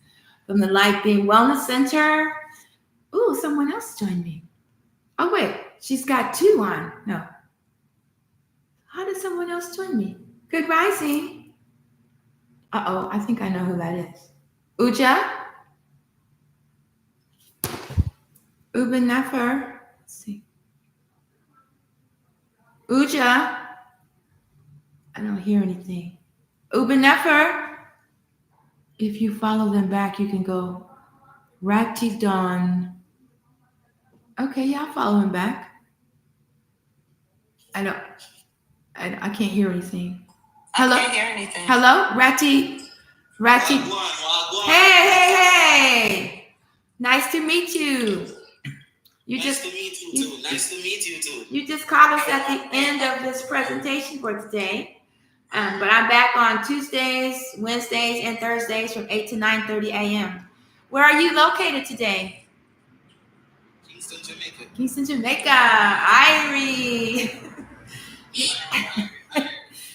from the Light Being Wellness Center. Ooh, someone else joined me. Oh, wait. She's got 2 on. No. How did someone else join me? Good Rising. Uh-oh. I think I know who that is. Uja? Uben Nefer. Let's see. Uja? I don't hear anything. Uben Nefer? If you follow them back, you can go Rakti Dawn. Okay, yeah, I'll follow him back. I can't hear anything. Hello? I can't hear anything. Hello? Rati. Hey. Nice to meet you. Nice to meet you too. You just caught us at the end of this presentation for today. But I'm back on Tuesdays, Wednesdays, and Thursdays from 8 to 9:30 a.m. Where are you located today? Kingston, Jamaica. Irie.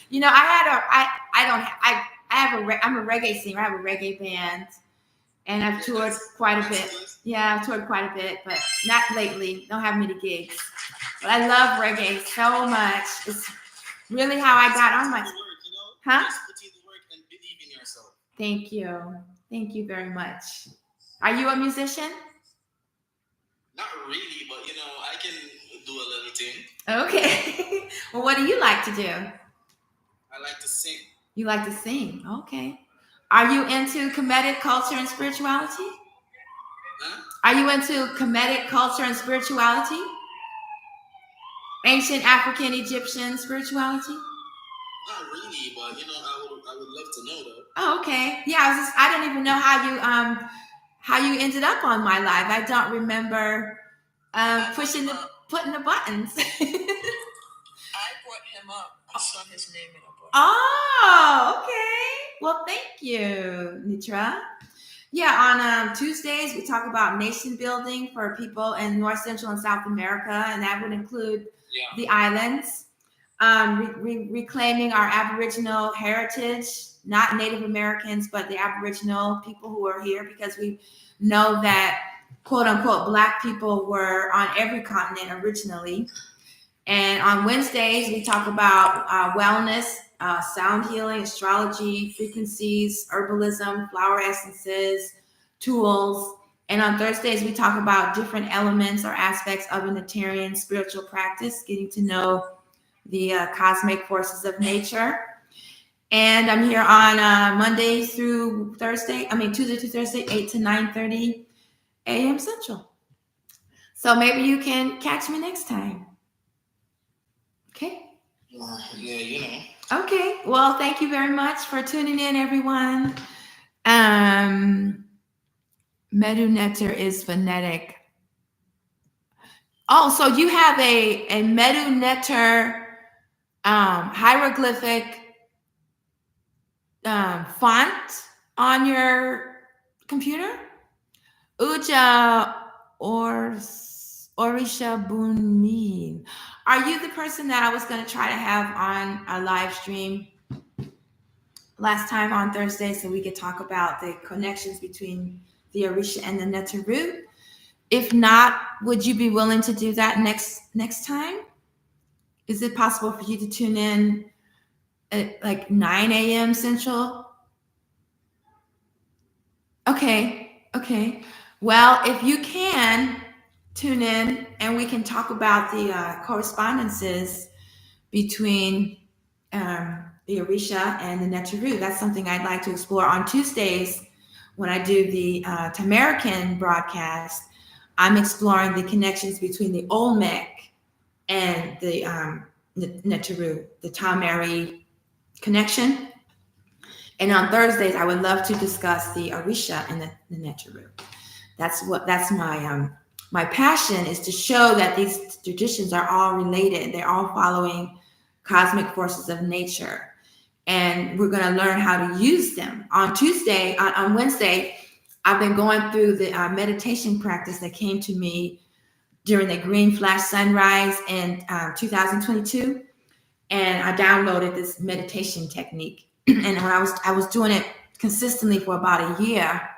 You know, I I'm a reggae singer. I have a reggae band, and I've toured quite a bit. Yeah, I've toured quite a bit, but not lately. Don't have many gigs. But I love reggae so much. It's really how I got on my. Huh? Just put in the work and believe in yourself. Thank you. Thank you very much. Are you a musician? Not really, but I can do a little thing. Okay. Well, what do you like to do? I like to sing. You like to sing. Okay. Are you into Kemetic culture and spirituality? Huh? Are you into Kemetic culture and spirituality? Ancient African Egyptian spirituality? Not really, but I would love to know though. Oh, okay. Yeah, I don't even know how you ended up on my live. I don't remember putting the buttons. I brought him up. I saw his name in a book. Oh, okay. Well, thank you, Netra. Yeah, on Tuesdays, we talk about nation building for people in North, Central, and South America, and that would include the islands. Reclaiming our Aboriginal heritage, not Native Americans, but the Aboriginal people who are here, because we know that, quote unquote, Black people were on every continent originally. And on Wednesdays, we talk about wellness, sound healing, astrology, frequencies, herbalism, flower essences, tools. And on Thursdays, we talk about different elements or aspects of a Neterian spiritual practice, getting to know the cosmic forces of nature. And I'm here on Monday through Thursday, Tuesday to Thursday, 8 to 9:30 a.m. Central. So maybe you can catch me next time. Okay? Yeah, Okay. Well, thank you very much for tuning in, everyone. Neteru Neter is phonetic. Oh, so you have a Neteru Neter hieroglyphic font on your computer? Uja Orisha Bunmin. Are you the person that I was going to try to have on a live stream last time on Thursday so we could talk about the connections between the Orisha and the Neteru? If not, would you be willing to do that next time? Is it possible for you to tune in at like 9 a.m. Central? Okay. Well, if you can tune in and we can talk about the correspondences between the Orisha and the Neteru. That's something I'd like to explore on Tuesdays when I do the Tamarican broadcast. I'm exploring the connections between the Olmec and the Neteru, the Tamari connection. And on Thursdays, I would love to discuss the Orisha and the Neteru. That's my passion, is to show that these traditions are all related. They're all following cosmic forces of nature. And we're going to learn how to use them. On Wednesday, I've been going through the meditation practice that came to me during the Green Flash Sunrise in 2022. And I downloaded this meditation technique. And when I was doing it consistently for about a year,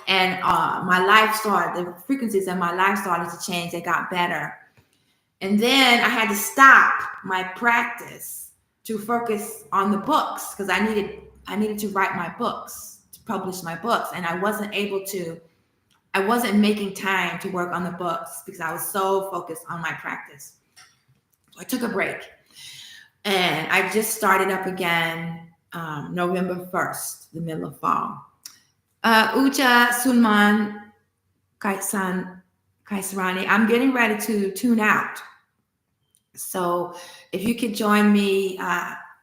and the frequencies of my life started to change. They got better. And then I had to stop my practice to focus on the books, because I needed to write my books, to publish my books. And I wasn't making time to work on the books because I was so focused on my practice. So I took a break. And I just started up again November 1st, the middle of fall. Uja Sulman Kaisrani, I'm getting ready to tune out. So if you could join me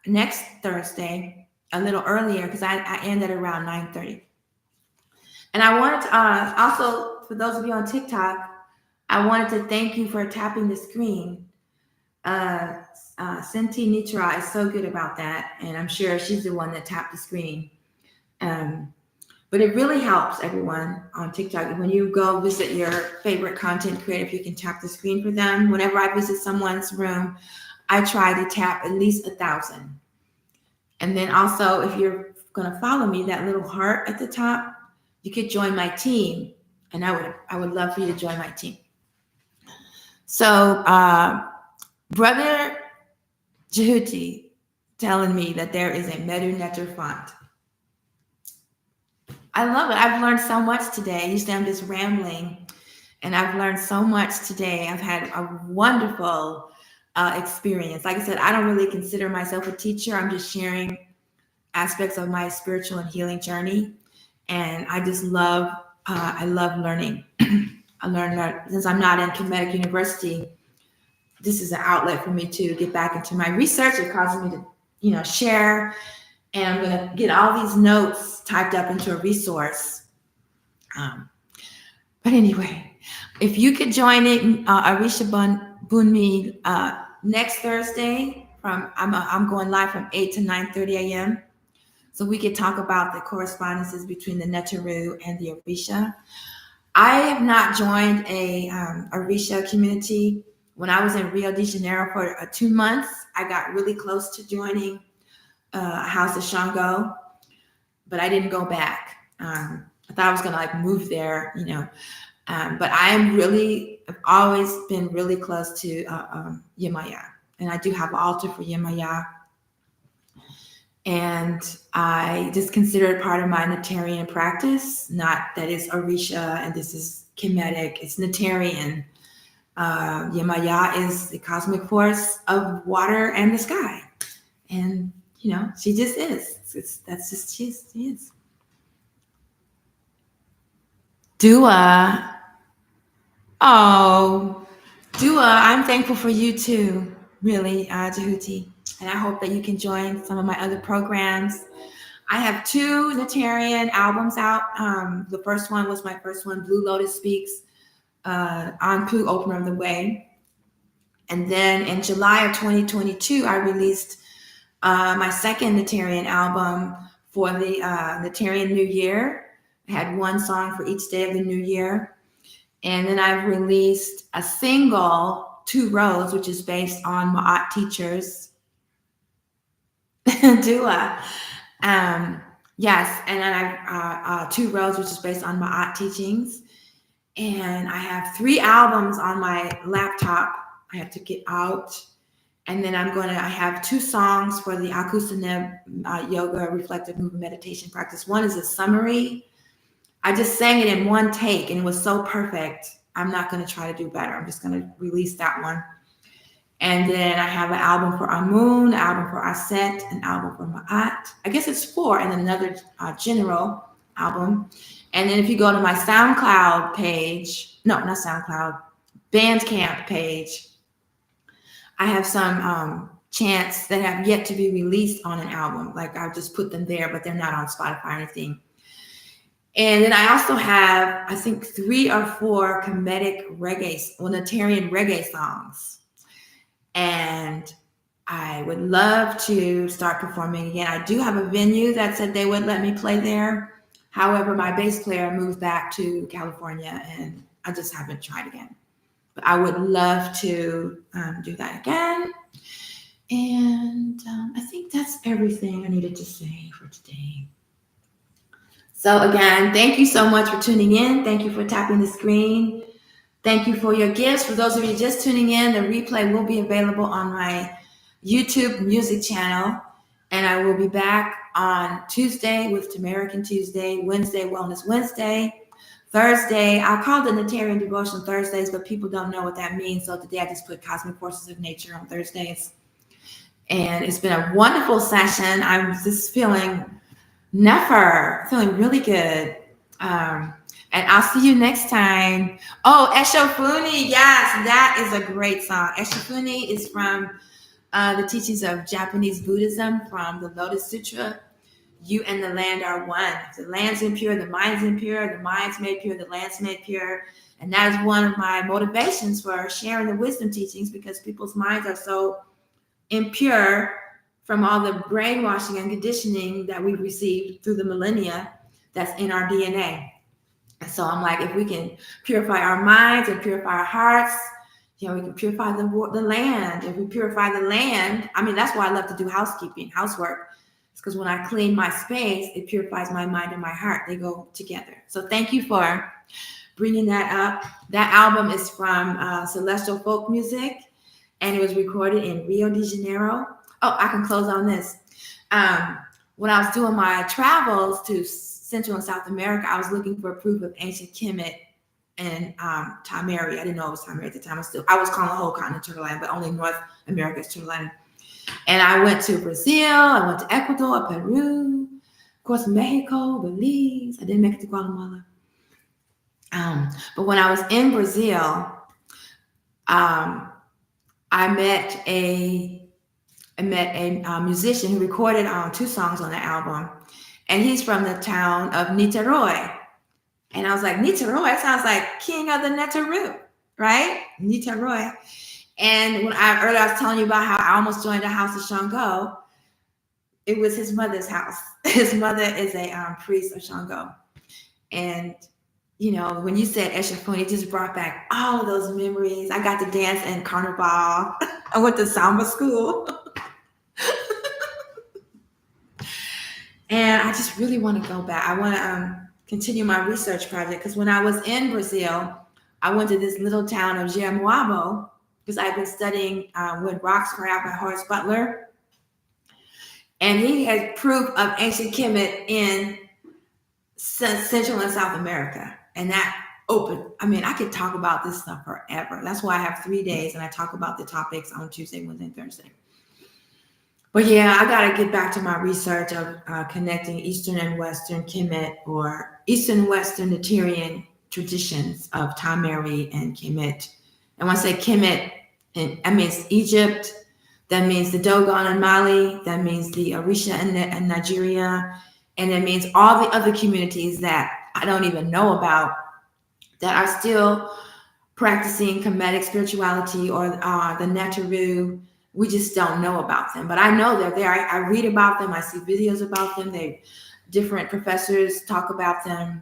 next Thursday a little earlier, because I end at around 9:30. And I wanted to also, for those of you on TikTok, I wanted to thank you for tapping the screen. Senti Nitra is so good about that, and I'm sure she's the one that tapped the screen. But it really helps everyone on TikTok. When you go visit your favorite content creator, if you can tap the screen for them. Whenever I visit someone's room, I try to tap at least 1,000. And then also, if you're going to follow me, that little heart at the top, you could join my team, and I would love for you to join my team. So, Brother Jehuti telling me that there is a Neteru Nefer font. I love it. I've learned so much today. Usually I'm just rambling, and I've learned so much today. I've had a wonderful experience. Like I said, I don't really consider myself a teacher. I'm just sharing aspects of my spiritual and healing journey, and I just love. I love learning. I learned that since I'm not in Kemetic University, this is an outlet for me to get back into my research. It causes me to, share, and I'm going to get all these notes typed up into a resource. But anyway, if you could join it, Arisha Bunmi, next Thursday I'm going live from 8 to 9:30 a.m. So we could talk about the correspondences between the Neteru and the Orisha. I have not joined a Orisha community. When I was in Rio de Janeiro for 2 months, I got really close to joining House of Shango, but I didn't go back. I thought I was going to move there, but I've always been really close to Yemaya, and I do have an altar for Yemaya. And I just consider it part of my Neterian practice, not that it's Orisha and this is Kemetic, it's Neterian. Yemaya is the cosmic force of water and the sky. And, she just is. That's just, she is. Dua. Oh, Dua, I'm thankful for you too, really, Jehuti. And I hope that you can join some of my other programs. I have 2 Neterian albums out. The first one was my first one, Blue Lotus Speaks, Anpu, Opener of the Way. And then in July of 2022, I released my second Neterian album for the Neterian New Year. I had 1 song for each day of the new year. And then I've released a single, 2 Roads, which is based on Ma'at teachers. Dua. Yes, and then I've 2 Roads, which is based on Ma'at teachings. And I have 3 albums on my laptop I have to get out. And then I have 2 songs for the Akusaneb yoga reflective movement meditation practice. One is a summary. I just sang it in 1 take and it was so perfect. I'm not going to try to do better. I'm just going to release that one. And then I have an album for Amun, an album for Aset, an album for Ma'at. I guess it's 4, and then another general album. And then if you go to my SoundCloud page, no, not SoundCloud, Bandcamp page, I have some chants that have yet to be released on an album. I've just put them there, but they're not on Spotify or anything. And then I also have, I think, 3 or 4 Kemetic Neterian reggae songs. And I would love to start performing again. I do have a venue that said they would let me play there. However, my bass player moved back to California and I just haven't tried again. But I would love to do that again. And I think that's everything I needed to say for today. So again, thank you so much for tuning in. Thank you for tapping the screen. Thank you for your gifts. For those of you just tuning in, the replay will be available on my YouTube music channel. And I will be back on Tuesday with American Tuesday, Wednesday, Wellness Wednesday, Thursday. I call it the Neterian Devotion Thursdays, but people don't know what that means. So today I just put Cosmic Forces of Nature on Thursdays. And it's been a wonderful session. I'm just feeling Nefer, feeling really good. And I'll see you next time. Oh, Eshofuni. Yes, that is a great song. Eshofuni is from the teachings of Japanese Buddhism from the Lotus Sutra. You and the land are one. The land's impure, the mind's impure, the mind's made pure, the land's made pure. And that is one of my motivations for sharing the wisdom teachings, because people's minds are so impure from all the brainwashing and conditioning that we've received through the millennia that's in our DNA. So I'm like, if we can purify our minds and purify our hearts, we can purify the land. If we purify the land, that's why I love to do housework, It's because when I clean my space, it purifies my mind and my heart. They go together. So thank you for bringing that up. That album is from Celestial Folk Music, and it was recorded in Rio de Janeiro. Oh, I can close on this. When I was doing my travels to Central and South America, I was looking for proof of ancient Kemet and Tamari. I didn't know it was Tamari at the time. I was calling the whole continent Turtle Island, but only North America is Turtle Island. And I went to Brazil, I went to Ecuador, Peru, of course, Mexico, Belize. I didn't make it to Guatemala. But when I was in Brazil, I met a musician who recorded 2 songs on the album, and he's from the town of Neteru. And I was like, Neteru, that sounds like King of the Neteru, right? Neteru. And when earlier I was telling you about how I almost joined the House of Shango, it was his mother's house. His mother is a priest of Shango. And, you know, when you said Eshafun, it just brought back all of those memories. I got to dance in Carnival. I went to samba school. And I just really want to go back. I want to continue my research project, because when I was in Brazil, I went to this little town of Jeremoabo, because I've been studying When Rocks Cry Out by Horace Butler. And he has proof of ancient Kemet in Central and South America. And that opened, I mean, I could talk about this stuff forever. That's why I have 3 days and I talk about the topics on Tuesday, Wednesday, and Thursday. But yeah, I got to get back to my research of connecting Eastern and Western Kemet, or Eastern and Western Neterian traditions of Tamari and Kemet. And when I say Kemet, that means Egypt, that means the Dogon in Mali, that means the Orisha in Nigeria, and it means all the other communities that I don't even know about that are still practicing Kemetic spirituality, or the Neteru. We just don't know about them, but I know they're there. I read about them. I see videos about them. Different professors talk about them,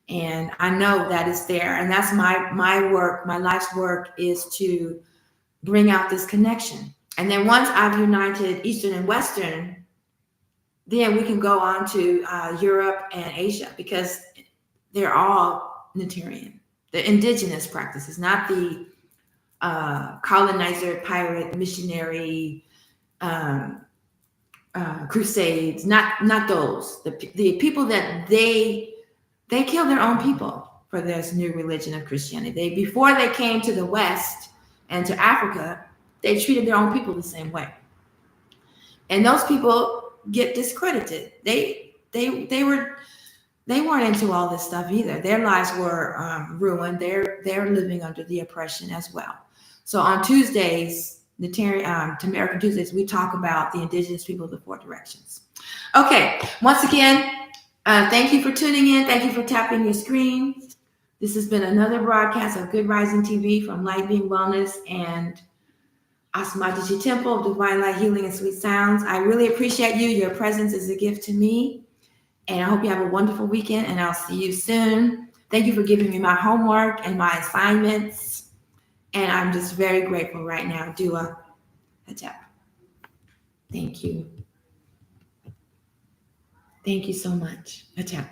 and I know that it's there. And that's my work. My life's work is to bring out this connection. And then once I've united Eastern and Western, then we can go on to Europe and Asia, because they're all Neterian. The indigenous practices, not the colonizer, pirate, missionary, crusades, not those. The people that they kill their own people for this new religion of Christianity. Before they came to the West and to Africa, they treated their own people the same way. And those people get discredited. They weren't into all this stuff either. Their lives were ruined. They're living under the oppression as well. So on Tuesdays, American Tuesdays, we talk about the indigenous people of the 4 directions. Okay, once again, thank you for tuning in. Thank you for tapping your screen. This has been another broadcast of Good Rising TV from Light Being Wellness and Aspercts Temple of Divine Light Healing and Sweet Sounds. I really appreciate you. Your presence is a gift to me. And I hope you have a wonderful weekend, and I'll see you soon. Thank you for giving me my homework and my assignments. And I'm just very grateful right now. Dua, Hotep. Thank you. Thank you so much, Hotep.